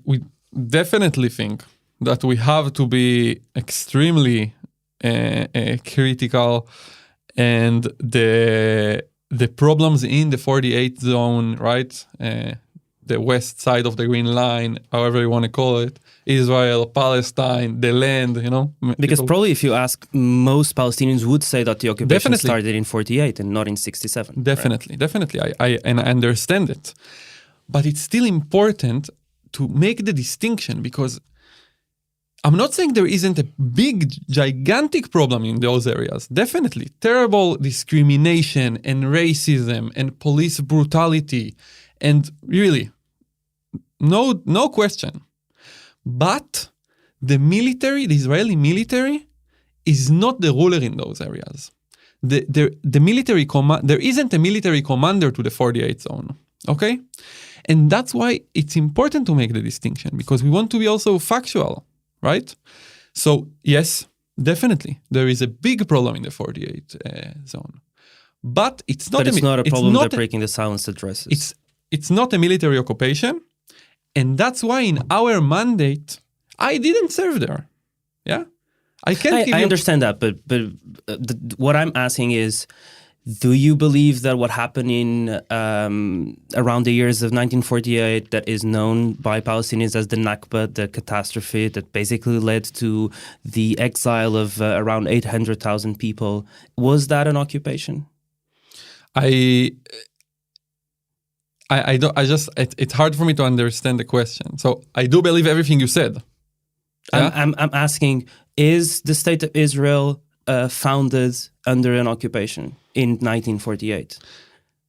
we definitely think that we have to be extremely critical, and the problems in the 48 zone, right? The the west side of the Green Line, however you want to call it, Israel, Palestine, the land, Because probably if you ask, most Palestinians would say that the occupation Definitely. started in 48 and not in 67. Definitely, definitely. I understand it. But it's still important to make the distinction, because I'm not saying there isn't a big, gigantic problem in those areas. Definitely. Terrible discrimination and racism and police brutality. And really, no question. But the Israeli military is not the ruler in those areas. The military there isn't a military commander to the 48 zone. Okay? And that's why it's important to make the distinction, because we want to be also factual. Right? So, yes, definitely, there is a big problem in the 48 zone. But it's not, not a problem that breaking the silence addresses. It's not a military occupation. And that's why in our mandate, I didn't serve there. Yeah? I understand that, but what I'm asking is, do you believe that what happened in around the years of 1948, that is known by Palestinians as the Nakba, the catastrophe that basically led to the exile of around 800,000 people, was that an occupation? It's hard for me to understand the question. So I do believe everything you said. Yeah? I'm asking, is the state of Israel founded under an occupation in 1948?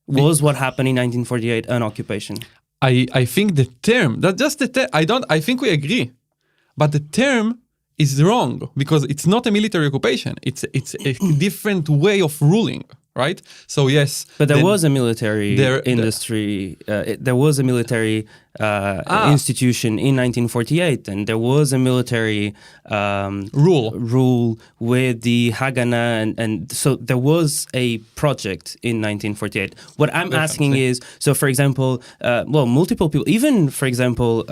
Was what happened in 1948 an occupation? I think the term, I think we agree, but the term is wrong, because it's not a military occupation. It's a different way of ruling, right? So yes. But there was a military industry, there was a military institution in 1948, and there was a military rule with the Haganah, and so there was a project in 1948. What I'm asking is, so for example, multiple people, even for example,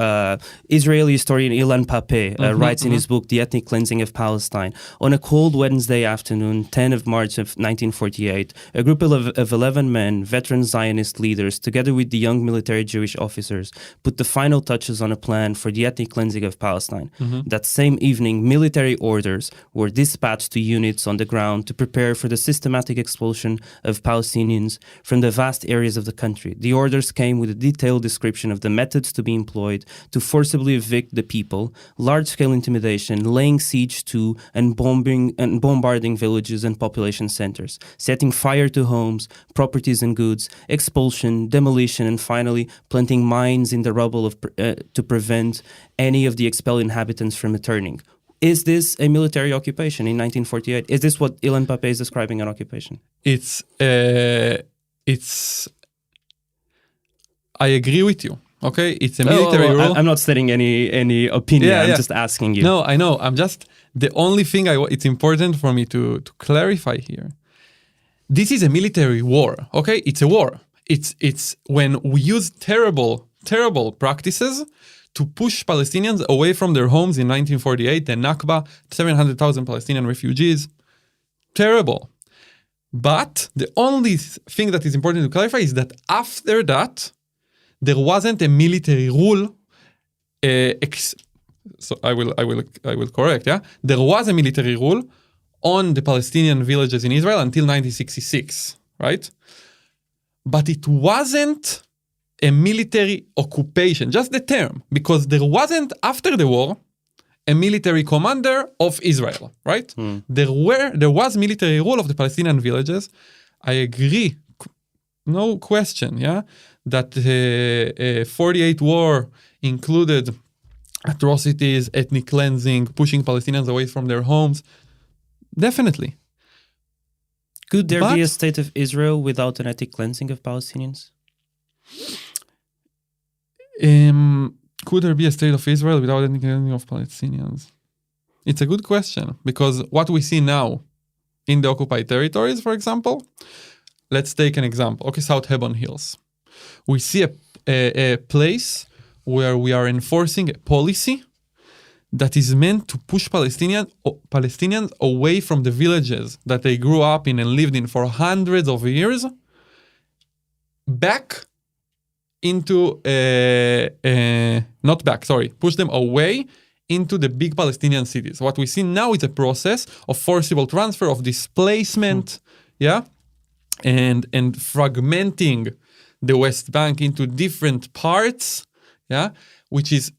Israeli historian Ilan Pape writes in his book, The Ethnic Cleansing of Palestine, on a cold Wednesday afternoon, 10 of March of 1948, a group of 11 men, veteran Zionist leaders, together with the young military Jewish officers, put the final touches on a plan for the ethnic cleansing of Palestine. That same evening, military orders were dispatched to units on the ground to prepare for the systematic expulsion of Palestinians from the vast areas of the country. The orders came with a detailed description of the methods to be employed to forcibly evict the people, large-scale intimidation, laying siege to and bombarding villages and population centers, setting fire to homes, properties and goods, expulsion, demolition, and finally planting mines in the rubble to prevent any of the expelled inhabitants from returning. Is this a military occupation in 1948? Is this what Ilan Pape is describing an occupation? I agree with you. Okay, it's a military rule. I'm not stating any opinion. I'm just asking you. No, I know. The only thing it's important for me to clarify here. This is a military war. Okay, it's a war. It's when we use terrible practices to push Palestinians away from their homes in 1948, the Nakba, 700,000 Palestinian refugees. Terrible. But the only thing that is important to clarify is that after that, there wasn't a military rule. So I will correct. Yeah, there was a military rule on the Palestinian villages in Israel until 1966, right? But it wasn't a military occupation, just the term, because there wasn't, after the war, a military commander of Israel, right? There was military rule of the Palestinian villages. I agree, no question, yeah, that the 48 war included atrocities, ethnic cleansing, pushing Palestinians away from their homes. Definitely. Could there be a state of Israel without an ethnic cleansing of Palestinians? Could there be a state of Israel without ethnic cleansing of Palestinians? It's a good question, because what we see now in the occupied territories, for example, let's take an example. Okay, South Hebron Hills. We see a place where we are enforcing a policy that is meant to push Palestinians away from the villages that they grew up in and lived in for hundreds of years, back into not back, sorry, push them away into the big Palestinian cities. What we see now is a process of forcible transfer, of displacement, and fragmenting the West Bank into different parts, which is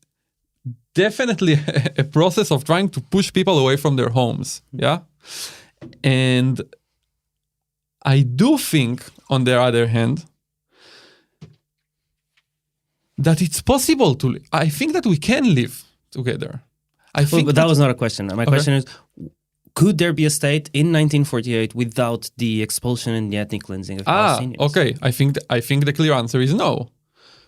definitely a process of trying to push people away from their homes, And I do think, on the other hand, that it's possible to. I think that we can live together. But that was not a question. My question is, could there be a state in 1948 without the expulsion and the ethnic cleansing of Palestinians? Okay. I think the clear answer is no,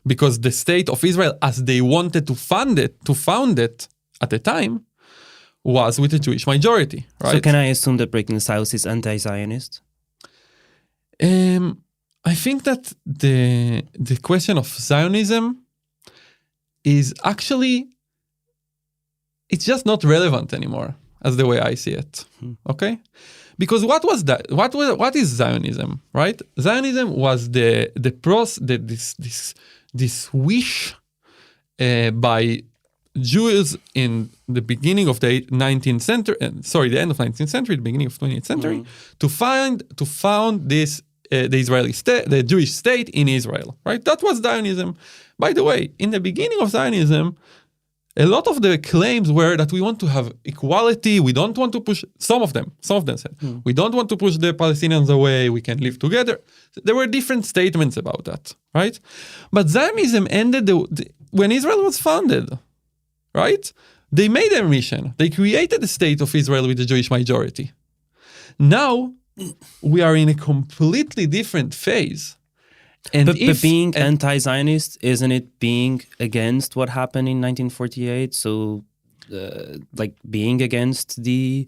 because the state of Israel, as they wanted to found it at the time, was with a Jewish majority. Right? So can I assume that breaking the silence is anti-Zionist? I think that the question of Zionism is actually, it's just not relevant anymore, as the way I see it. Okay, because what was that? What is Zionism? Right? Zionism was this wish by Jews in the beginning of the 19th century, the end of 19th century, the beginning of 20th century, to found this. The Israeli state, the Jewish state in Israel, right? That was Zionism. By the way, in the beginning of Zionism, a lot of the claims were that we want to have equality. We don't want to push, some of them said, we don't want to push the Palestinians away. We can live together. There were different statements about that, right? But Zionism ended when Israel was founded, right? They made their mission. They created a state of Israel with a Jewish majority. Now, we are in a completely different phase. But being anti-Zionist, isn't it being against what happened in 1948? So, being against the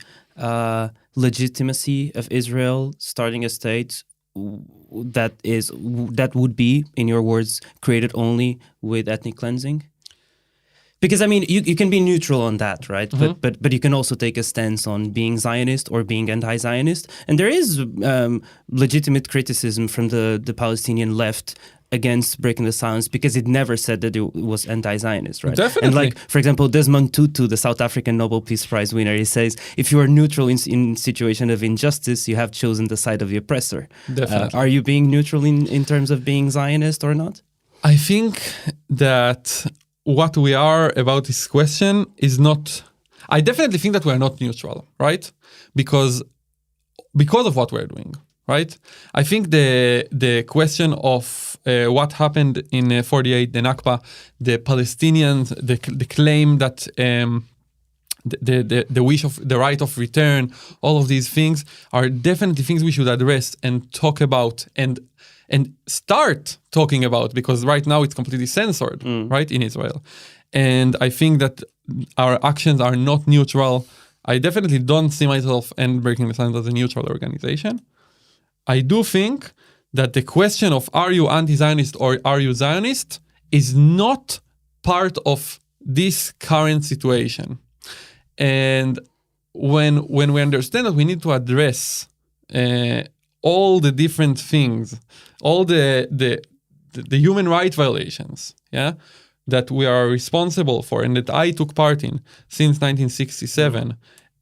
legitimacy of Israel starting a state that would be, in your words, created only with ethnic cleansing? Because, I mean, you can be neutral on that, right? But you can also take a stance on being Zionist or being anti-Zionist. And there is legitimate criticism from the Palestinian left against breaking the silence because it never said that it was anti-Zionist, right? Definitely. And for example, Desmond Tutu, the South African Nobel Peace Prize winner, he says, if you are neutral in situation of injustice, you have chosen the side of the oppressor. Definitely. Are you being neutral in terms of being Zionist or not? I think that what we are about this question is not. I definitely think that we are not neutral, right? Because of what we're doing, right? I think the question of what happened in 48, the Nakba, the Palestinians, the claim that the wish of the right of return, all of these things are definitely things we should address and talk about and start talking about, because right now it's completely censored, right, in Israel. And I think that our actions are not neutral. I definitely don't see myself and Breaking the Silence as a neutral organization. I do think that the question of are you anti-Zionist or are you Zionist is not part of this current situation. And when we understand that we need to address all the different things, all the human rights violations, that we are responsible for and that I took part in since 1967,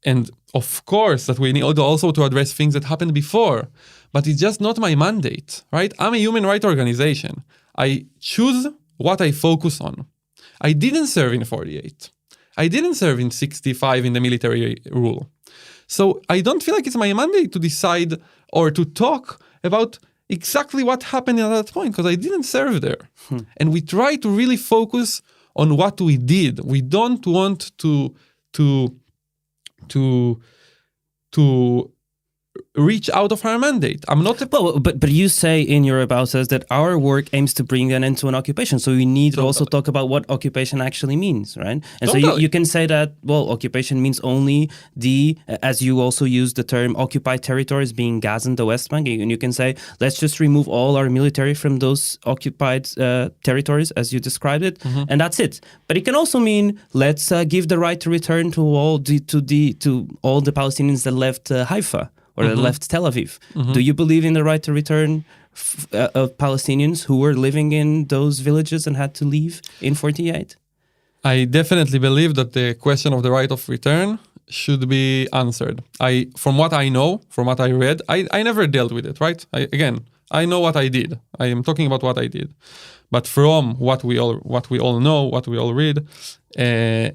and of course that we need also to address things that happened before, but it's just not my mandate, right? I'm a human rights organization. I choose what I focus on. I didn't serve in 48. I didn't serve in 65 in the military rule. So I don't feel like it's my mandate to decide or to talk about exactly what happened at that point, because I didn't serve there. And we try to really focus on what we did. We don't want to reach out of our mandate. I'm not. But you say in your about us that our work aims to bring an end to an occupation. So we need to also talk about what occupation actually means, right? And so you can say that, well, occupation means only as you also use the term occupied territories being Gaza and the West Bank. And you can say, let's just remove all our military from those occupied territories as you described it. And that's it. But it can also mean, let's give the right to return to all the Palestinians that left Haifa or left Tel Aviv. Do you believe in the right to return of Palestinians who were living in those villages and had to leave in 48? I definitely believe that the question of the right of return should be answered. From what I know, from what I read, I never dealt with it, right? I know what I did. I am talking about what I did. But from what we all know, what we all read, the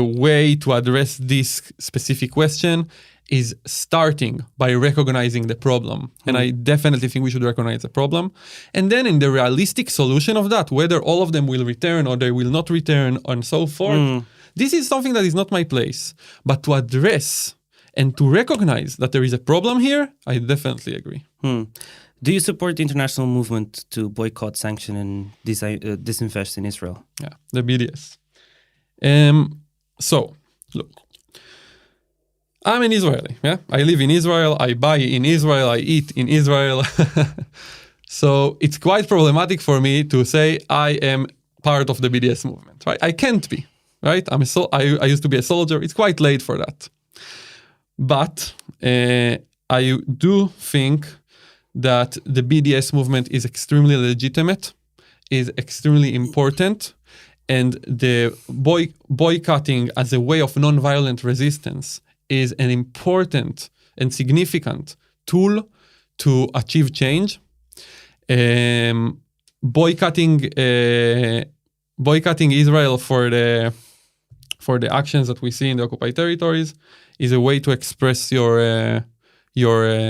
way to address this specific question is starting by recognizing the problem. And I definitely think we should recognize the problem. And then in the realistic solution of that, whether all of them will return or they will not return and so forth, this is something that is not my place. But to address and to recognize that there is a problem here, I definitely agree. Do you support the international movement to boycott, sanction, and disinvest in Israel? Yeah, the BDS. So, look. I'm an Israeli, yeah? I live in Israel, I buy in Israel, I eat in Israel. So it's quite problematic for me to say I am part of the BDS movement, right? I can't be, right? I used to be a soldier. It's quite late for that. But I do think that the BDS movement is extremely legitimate, is extremely important, and the boycotting as a way of nonviolent resistance is an important and significant tool to achieve change. Boycotting Israel for the actions that we see in the occupied territories is a way to express your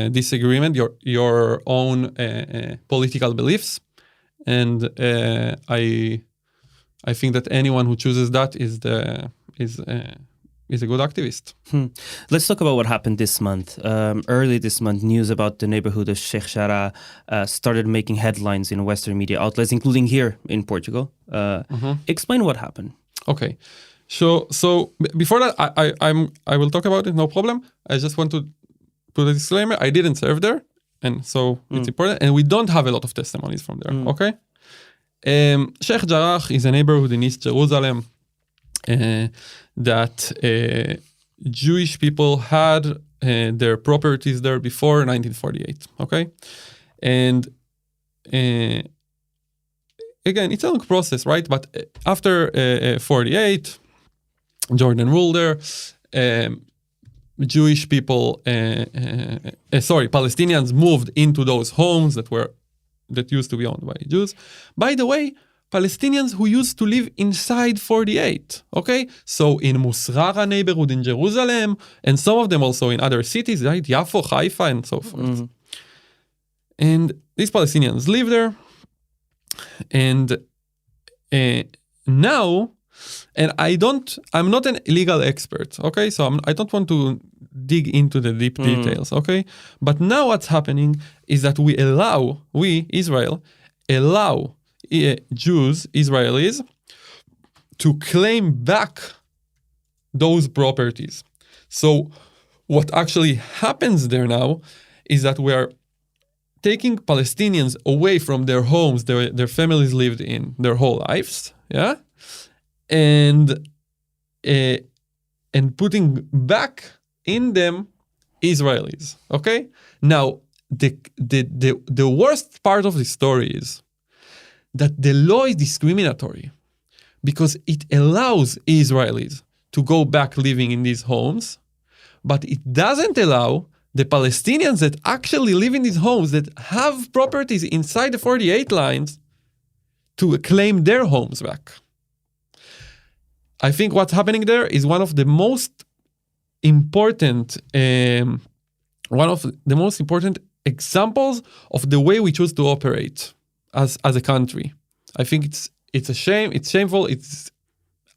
disagreement, your own political beliefs, and I think that anyone who chooses that is a good activist. Let's talk about what happened this month. Early this month, news about the neighborhood of Sheikh Jarrah started making headlines in Western media outlets, including here in Portugal. Explain what happened. Okay. So before that, I will talk about it, no problem. I just want to put a disclaimer. I didn't serve there, and so it's important. And we don't have a lot of testimonies from there, okay? Sheikh Jarrah is a neighborhood in East Jerusalem that Jewish people had their properties there before 1948, okay? And again, it's a long process, right? But after 48, Jordan ruled there. Jewish people, Palestinians moved into those homes that used to be owned by Jews. By the way, Palestinians who used to live inside 48, okay? So in Musrara neighborhood in Jerusalem, and some of them also in other cities, right? Yafo, Haifa, and so forth. And these Palestinians live there. And now, and I'm not an legal expert, okay? So I don't want to dig into the deep details, okay? But now what's happening is that Israel, allow Jews, Israelis, to claim back those properties. So what actually happens there now is that we are taking Palestinians away from their homes, their families lived in their whole lives, yeah? And putting back in them Israelis, okay? Now, the worst part of the story is that the law is discriminatory because it allows Israelis to go back living in these homes, but it doesn't allow the Palestinians that actually live in these homes that have properties inside the 48 lines to claim their homes back. I think what's happening there is one of the most important examples of the way we choose to operate as a country. I think it's a shame, it's shameful,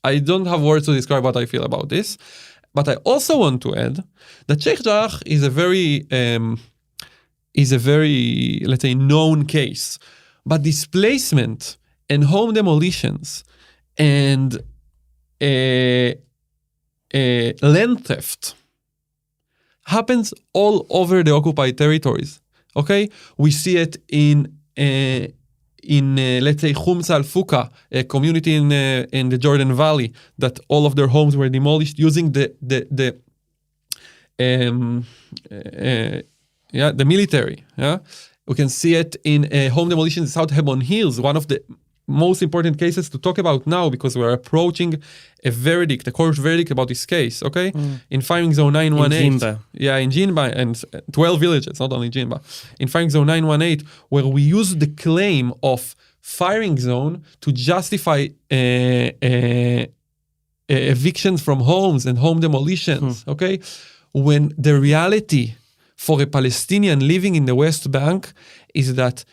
I don't have words to describe what I feel about this. But I also want to add that Sheikh Jarrah is a very, let's say, known case. But displacement and home demolitions and land theft happens all over the occupied territories. Okay, we see it in let's say Khums al-Fuka, a community in the Jordan Valley, that all of their homes were demolished using the military. Yeah, We can see it in home demolition in South Hebron Hills, one of the most important cases to talk about now because we're approaching a court verdict about this case, okay? In firing zone 918. In Jinba. Yeah, in Jinba and 12 villages, not only Jinba. In firing zone 918, where we use the claim of firing zone to justify evictions from homes and home demolitions, okay? When the reality for a Palestinian living in the West Bank is that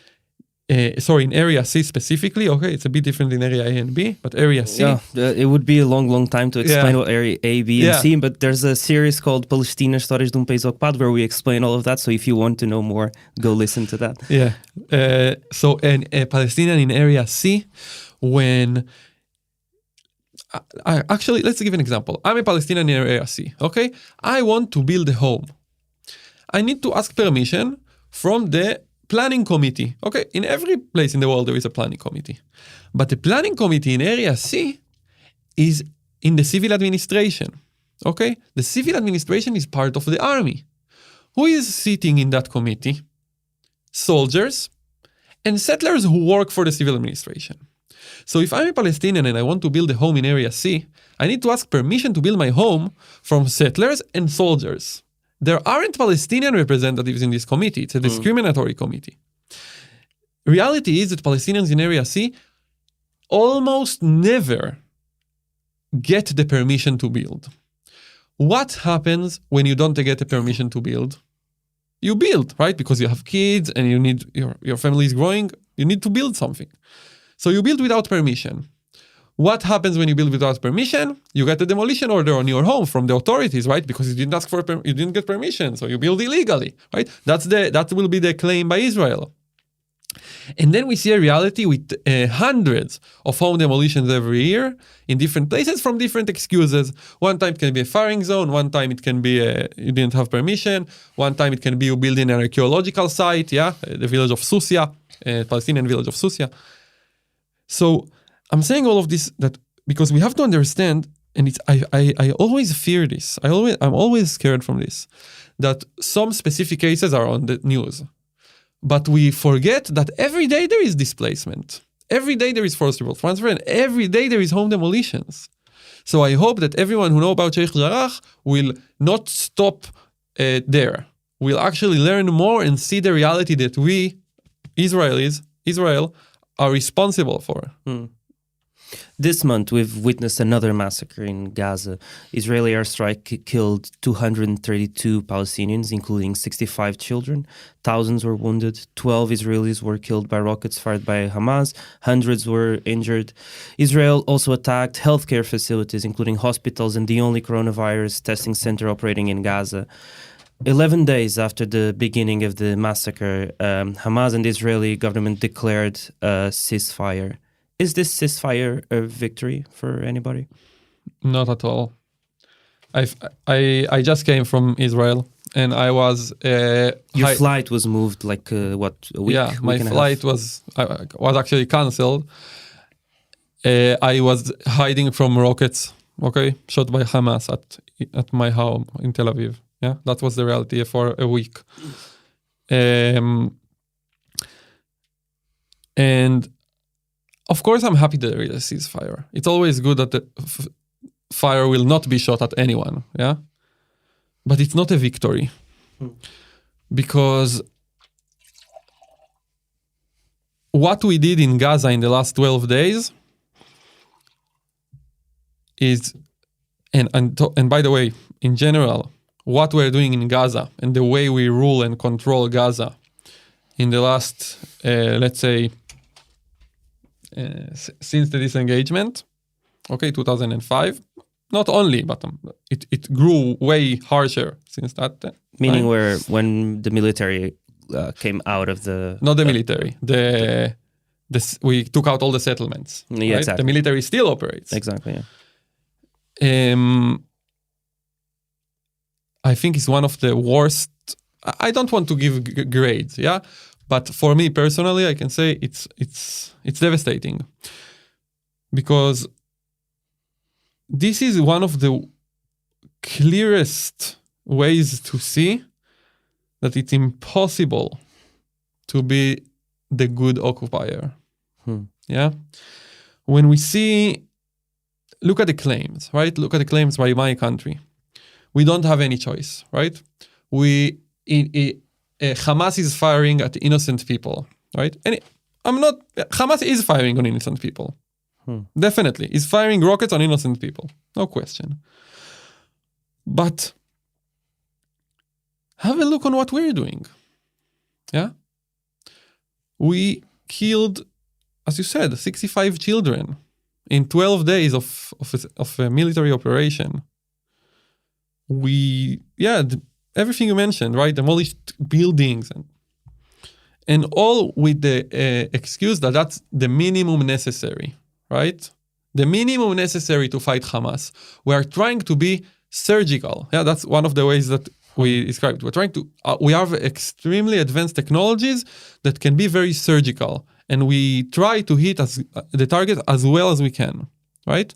in Area C specifically, okay, it's a bit different in Area A and B, but Area C. Yeah, it would be a long time to explain what Area A, B, and C, but there's a series called Palestina, Histórias de País Ocupado, where we explain all of that, so if you want to know more, go listen to that. Yeah, so a Palestinian in Area C, when... actually, let's give an example. I'm a Palestinian in Area C, okay? I want to build a home. I need to ask permission from the planning committee. Okay, in every place in the world there is a planning committee. But the planning committee in Area C is in the civil administration. Okay, the civil administration is part of the army. Who is sitting in that committee? Soldiers and settlers who work for the civil administration. So if I'm a Palestinian and I want to build a home in Area C, I need to ask permission to build my home from settlers and soldiers. There aren't Palestinian representatives in this committee. It's a discriminatory committee. Reality is that Palestinians in Area C almost never get the permission to build. What happens when you don't get the permission to build? You build, right? Because you have kids and you need your family is growing. You need to build something. So you build without permission. What happens when you build without permission? You get a demolition order on your home from the authorities, right? Because you didn't ask you didn't get permission, so you build illegally, right? That will be the claim by Israel. And then we see a reality with hundreds of home demolitions every year in different places from different excuses. One time it can be a firing zone. One time it can be you didn't have permission. One time it can be you build in an archaeological site, the village of Susia, Palestinian village of Susia. So I'm saying all of this that because we have to understand, and I always fear this. I'm always scared from this, that some specific cases are on the news. But we forget that every day there is displacement. Every day there is forcible transfer, and every day there is home demolitions. So I hope that everyone who knows about Sheikh Jarrah will not stop there. We'll actually learn more and see the reality that we, Israel, are responsible for. This month, we've witnessed another massacre in Gaza. Israeli airstrike killed 232 Palestinians, including 65 children. Thousands were wounded. 12 Israelis were killed by rockets fired by Hamas. Hundreds were injured. Israel also attacked healthcare facilities, including hospitals and the only coronavirus testing center operating in Gaza. 11 days after the beginning of the massacre, Hamas and the Israeli government declared a ceasefire. Is this ceasefire a victory for anybody? Not at all. I just came from Israel, and I was your flight was moved like a week? Yeah, my flight was actually cancelled. I was hiding from rockets, shot by Hamas at my home in Tel Aviv. Yeah, that was the reality for a week. And of course, I'm happy that there is a ceasefire. It's always good that the fire will not be shot at anyone, yeah? But it's not a victory. Because what we did in Gaza in the last 12 days is, and by the way, in general, what we're doing in Gaza and the way we rule and control Gaza in the last, let's say, since the disengagement, 2005, not only, but it grew way harsher since that time. Meaning when the military came out of the... Not the military. We took out all the settlements. Yeah, right? exactly. The military still operates. Exactly, yeah. I think it's one of the worst... I don't want to give grades, yeah? But for me personally, I can say it's devastating. Because this is one of the clearest ways to see that it's impossible to be the good occupier. Yeah. When we see, look at the claims, right? Look at the claims by my country. We don't have any choice, right? Hamas is firing at innocent people, right? And Hamas is firing on innocent people. Definitely. Is firing rockets on innocent people. No question. But have a look on what we're doing. Yeah? We killed, as you said, 65 children in 12 days of a military operation. Everything you mentioned, right? Demolished buildings and all with the excuse that that's the minimum necessary, right? The minimum necessary to fight Hamas. We are trying to be surgical. Yeah, that's one of the ways that we described. We're trying to, we have extremely advanced technologies that can be very surgical, and we try to hit the target as well as we can, right?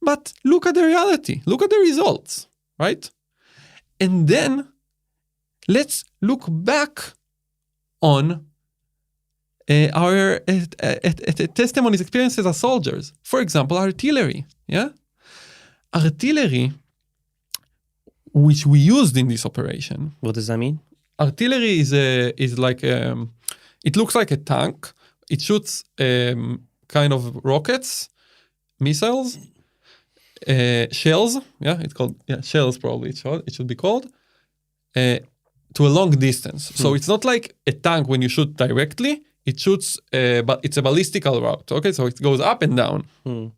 But look at the reality. Look at the results, right? And then let's look back on our testimonies, experiences as soldiers. For example, artillery. Yeah, artillery, which we used in this operation. What does that mean? Artillery is like it looks like a tank. It shoots kind of rockets, missiles, shells. Yeah, it's called shells. Probably it should be called to a long distance. So it's not like a tank when you shoot directly. It shoots, but it's a ballistical route. Okay, so it goes up and down, and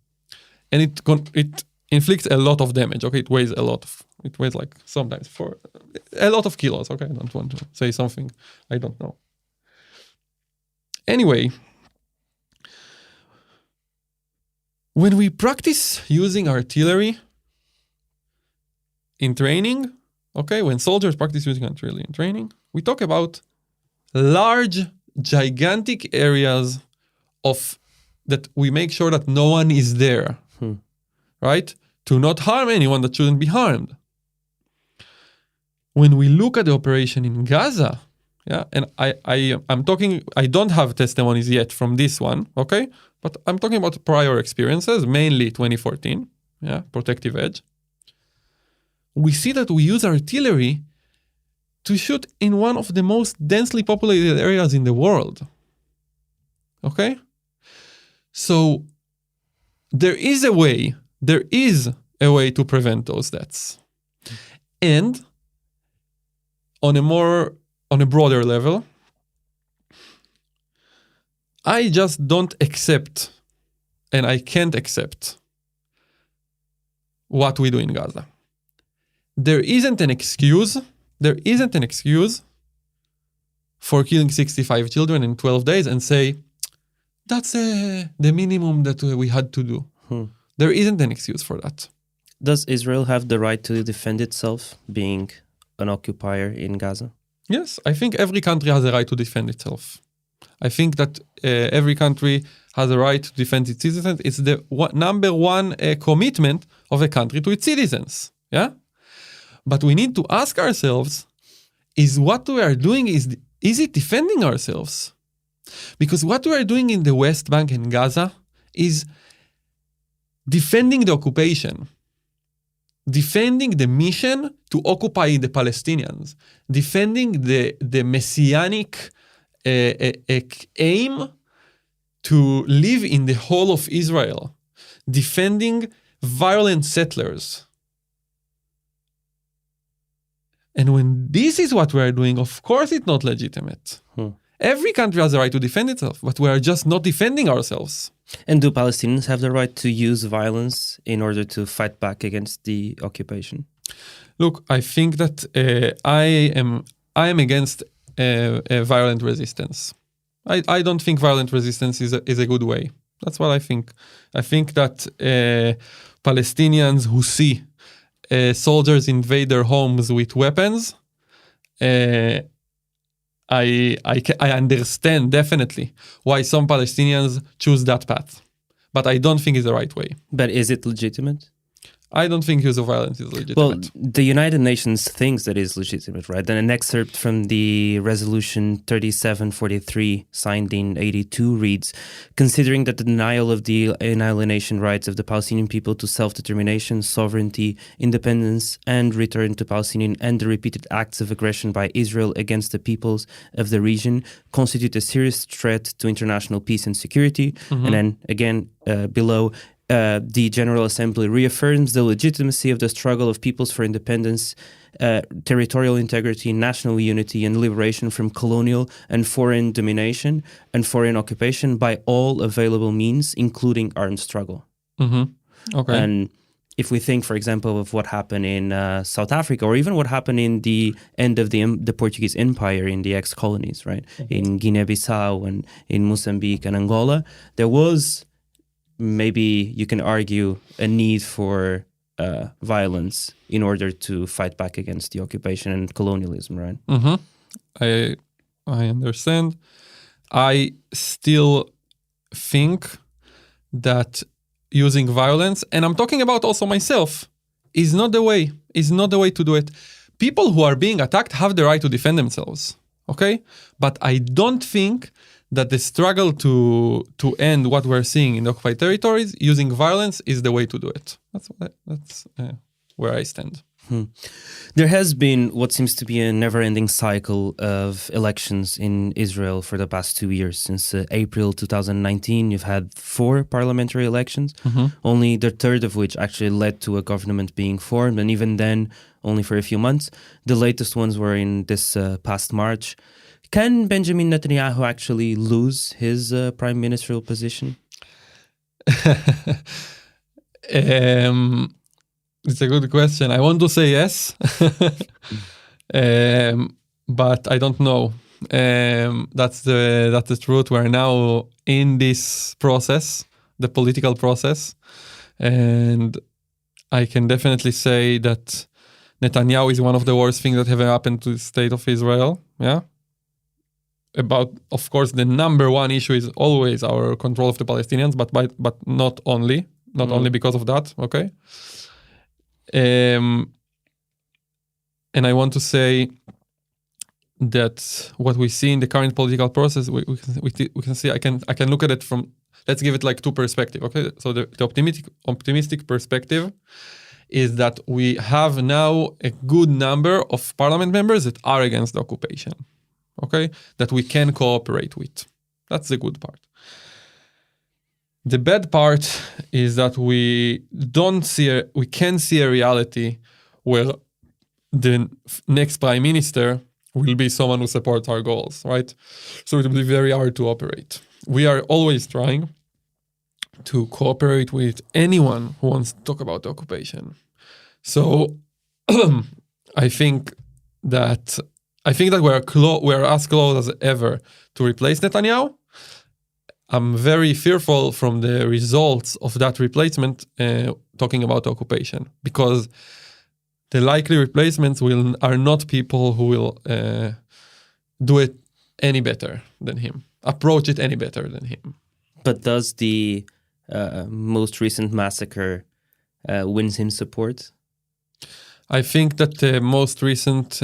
it inflicts a lot of damage. Okay, it weighs a lot. It weighs like sometimes for a lot of kilos. Okay, I don't want to say something I don't know. Anyway, when we practice using artillery in training, okay, when soldiers practice using artillery in training, we talk about large, gigantic areas that we make sure that no one is there, right? To not harm anyone that shouldn't be harmed. When we look at the operation in Gaza, yeah, and I'm talking, I don't have testimonies yet from this one, okay? But I'm talking about prior experiences, mainly 2014, yeah, Protective Edge. We see that we use artillery to shoot in one of the most densely populated areas in the world, okay? So there is a way to prevent those deaths. And on a broader level, I just don't accept, and I can't accept what we do in Gaza. There isn't an excuse for killing 65 children in 12 days and say, that's the minimum that we had to do. There isn't an excuse for that. Does Israel have the right to defend itself, being an occupier in Gaza? Yes, I think every country has a right to defend itself. I think that every country has a right to defend its citizens. It's the number one commitment of a country to its citizens. Yeah? But we need to ask ourselves, is what we are doing, is it defending ourselves? Because what we are doing in the West Bank and Gaza is defending the occupation, defending the mission to occupy the Palestinians, defending the messianic aim to live in the whole of Israel, defending violent settlers. And when this is what we are doing, of course it's not legitimate. Every country has the right to defend itself, but we are just not defending ourselves. And do Palestinians have the right to use violence in order to fight back against the occupation? Look, I think that I am against violent resistance. I don't think violent resistance is a good way. That's what I think. I think that Palestinians who see soldiers invade their homes with weapons, I understand definitely why some Palestinians choose that path, but I don't think it's the right way. But is it legitimate? I don't think use of violence is legitimate. Well, the United Nations thinks that is legitimate, right? Then an excerpt from the resolution 3743 signed in 82 reads, considering that the denial of the alienation rights of the Palestinian people to self-determination, sovereignty, independence, and return to Palestinian and the repeated acts of aggression by Israel against the peoples of the region constitute a serious threat to international peace and security. And then again, below, the General Assembly reaffirms the legitimacy of the struggle of peoples for independence, territorial integrity, national unity, and liberation from colonial and foreign domination and foreign occupation by all available means, including armed struggle. Okay. And if we think, for example, of what happened in South Africa, or even what happened in the end of the Portuguese Empire in the ex-colonies, right? In Guinea-Bissau and in Mozambique and Angola, there was, maybe you can argue, a need for violence in order to fight back against the occupation and colonialism, right? I understand. I still think that using violence, and I'm talking about also myself, is not the way to do it. People who are being attacked have the right to defend themselves, okay? But I don't think that the struggle to end what we're seeing in the occupied territories using violence is the way to do it. That's where I stand. There has been what seems to be a never-ending cycle of elections in Israel for the past 2 years. Since April 2019, you've had 4 parliamentary elections, only the third of which actually led to a government being formed, and even then, only for a few months. The latest ones were in this past March. Can Benjamin Netanyahu actually lose his prime ministerial position? It's a good question. I want to say yes, but I don't know. That's the truth. We're now in this process, the political process, and I can definitely say that Netanyahu is one of the worst things that have happened to the state of Israel. Yeah. Of course, the number one issue is always our control of the Palestinians, but not only because of that. Okay. And I want to say that what we see in the current political process, we can see. I can look at it from. Let's give it like 2 perspectives. Okay. So the optimistic perspective is that we have now a good number of parliament members that are against the occupation. Okay, that we can cooperate with. That's the good part. The bad part is that we can see a reality where the next prime minister will be someone who supports our goals, right? So it will be very hard to operate. We are always trying to cooperate with anyone who wants to talk about the occupation. So I think that we're as close as ever to replace Netanyahu. I'm very fearful from the results of that replacement, talking about the occupation, because the likely replacements are not people who will do it any better than him, approach it any better than him. But does the most recent massacre win him support? I think that the most recent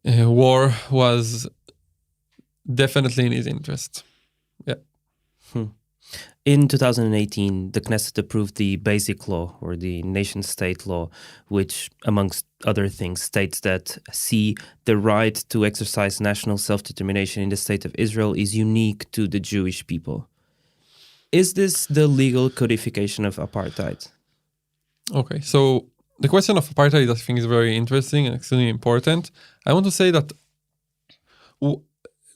war was definitely in his interest. Yeah. In 2018, the Knesset approved the Basic Law, or the nation-state law, which, amongst other things, states that the right to exercise national self-determination in the state of Israel is unique to the Jewish people. Is this the legal codification of apartheid? Okay, so the question of apartheid, I think, is very interesting and extremely important. I want to say that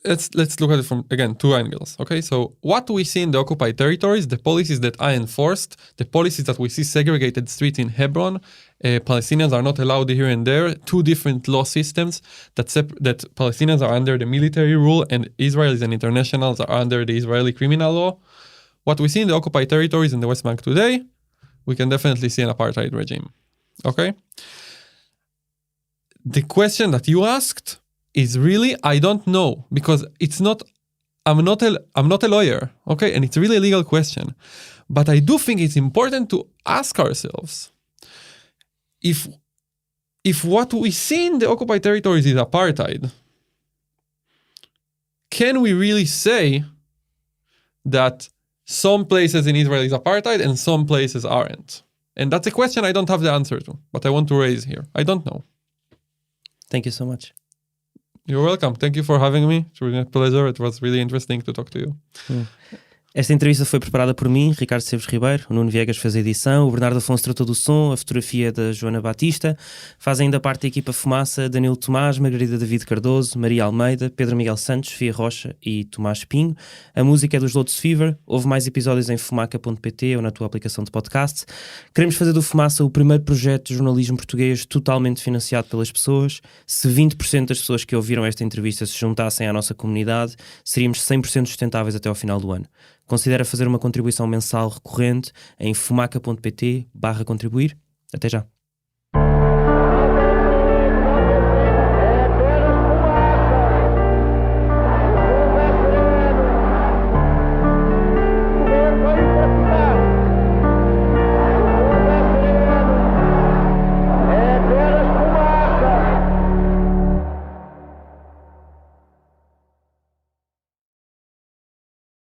let's look at it from, again, 2 angles. Okay, so what we see in the occupied territories, the policies that are enforced, the policies that we see segregated streets in Hebron, Palestinians are not allowed here and there, 2 different law systems that Palestinians are under the military rule and Israelis and internationals are under the Israeli criminal law. What we see in the occupied territories in the West Bank today, we can definitely see an apartheid regime. Okay? The question that you asked is really, I don't know, because it's not I'm not a lawyer, okay? And it's really a legal question. But I do think it's important to ask ourselves if what we see in the occupied territories is apartheid, can we really say that some places in Israel is apartheid and some places aren't? And that's a question I don't have the answer to, but I want to raise here. I don't know. Thank you so much. You're welcome. Thank you for having me. It's really a pleasure. It was really interesting to talk to you. Esta entrevista foi preparada por mim, Ricardo Seves Ribeiro, o Nuno Viegas fez a edição, o Bernardo Afonso tratou do som, a fotografia da Joana Batista, fazem ainda parte da equipa Fumaça, Danilo Tomás, Margarida David Cardoso, Maria Almeida, Pedro Miguel Santos, Fia Rocha e Tomás Pinho. A música é dos Lotus Fever. Houve mais episódios em fumaca.pt ou na tua aplicação de podcast. Queremos fazer do Fumaça o primeiro projeto de jornalismo português totalmente financiado pelas pessoas. Se 20% das pessoas que ouviram esta entrevista se juntassem à nossa comunidade, seríamos 100% sustentáveis até ao final do ano. Considera fazer uma contribuição mensal recorrente em fumaca.pt/contribuir. Até já.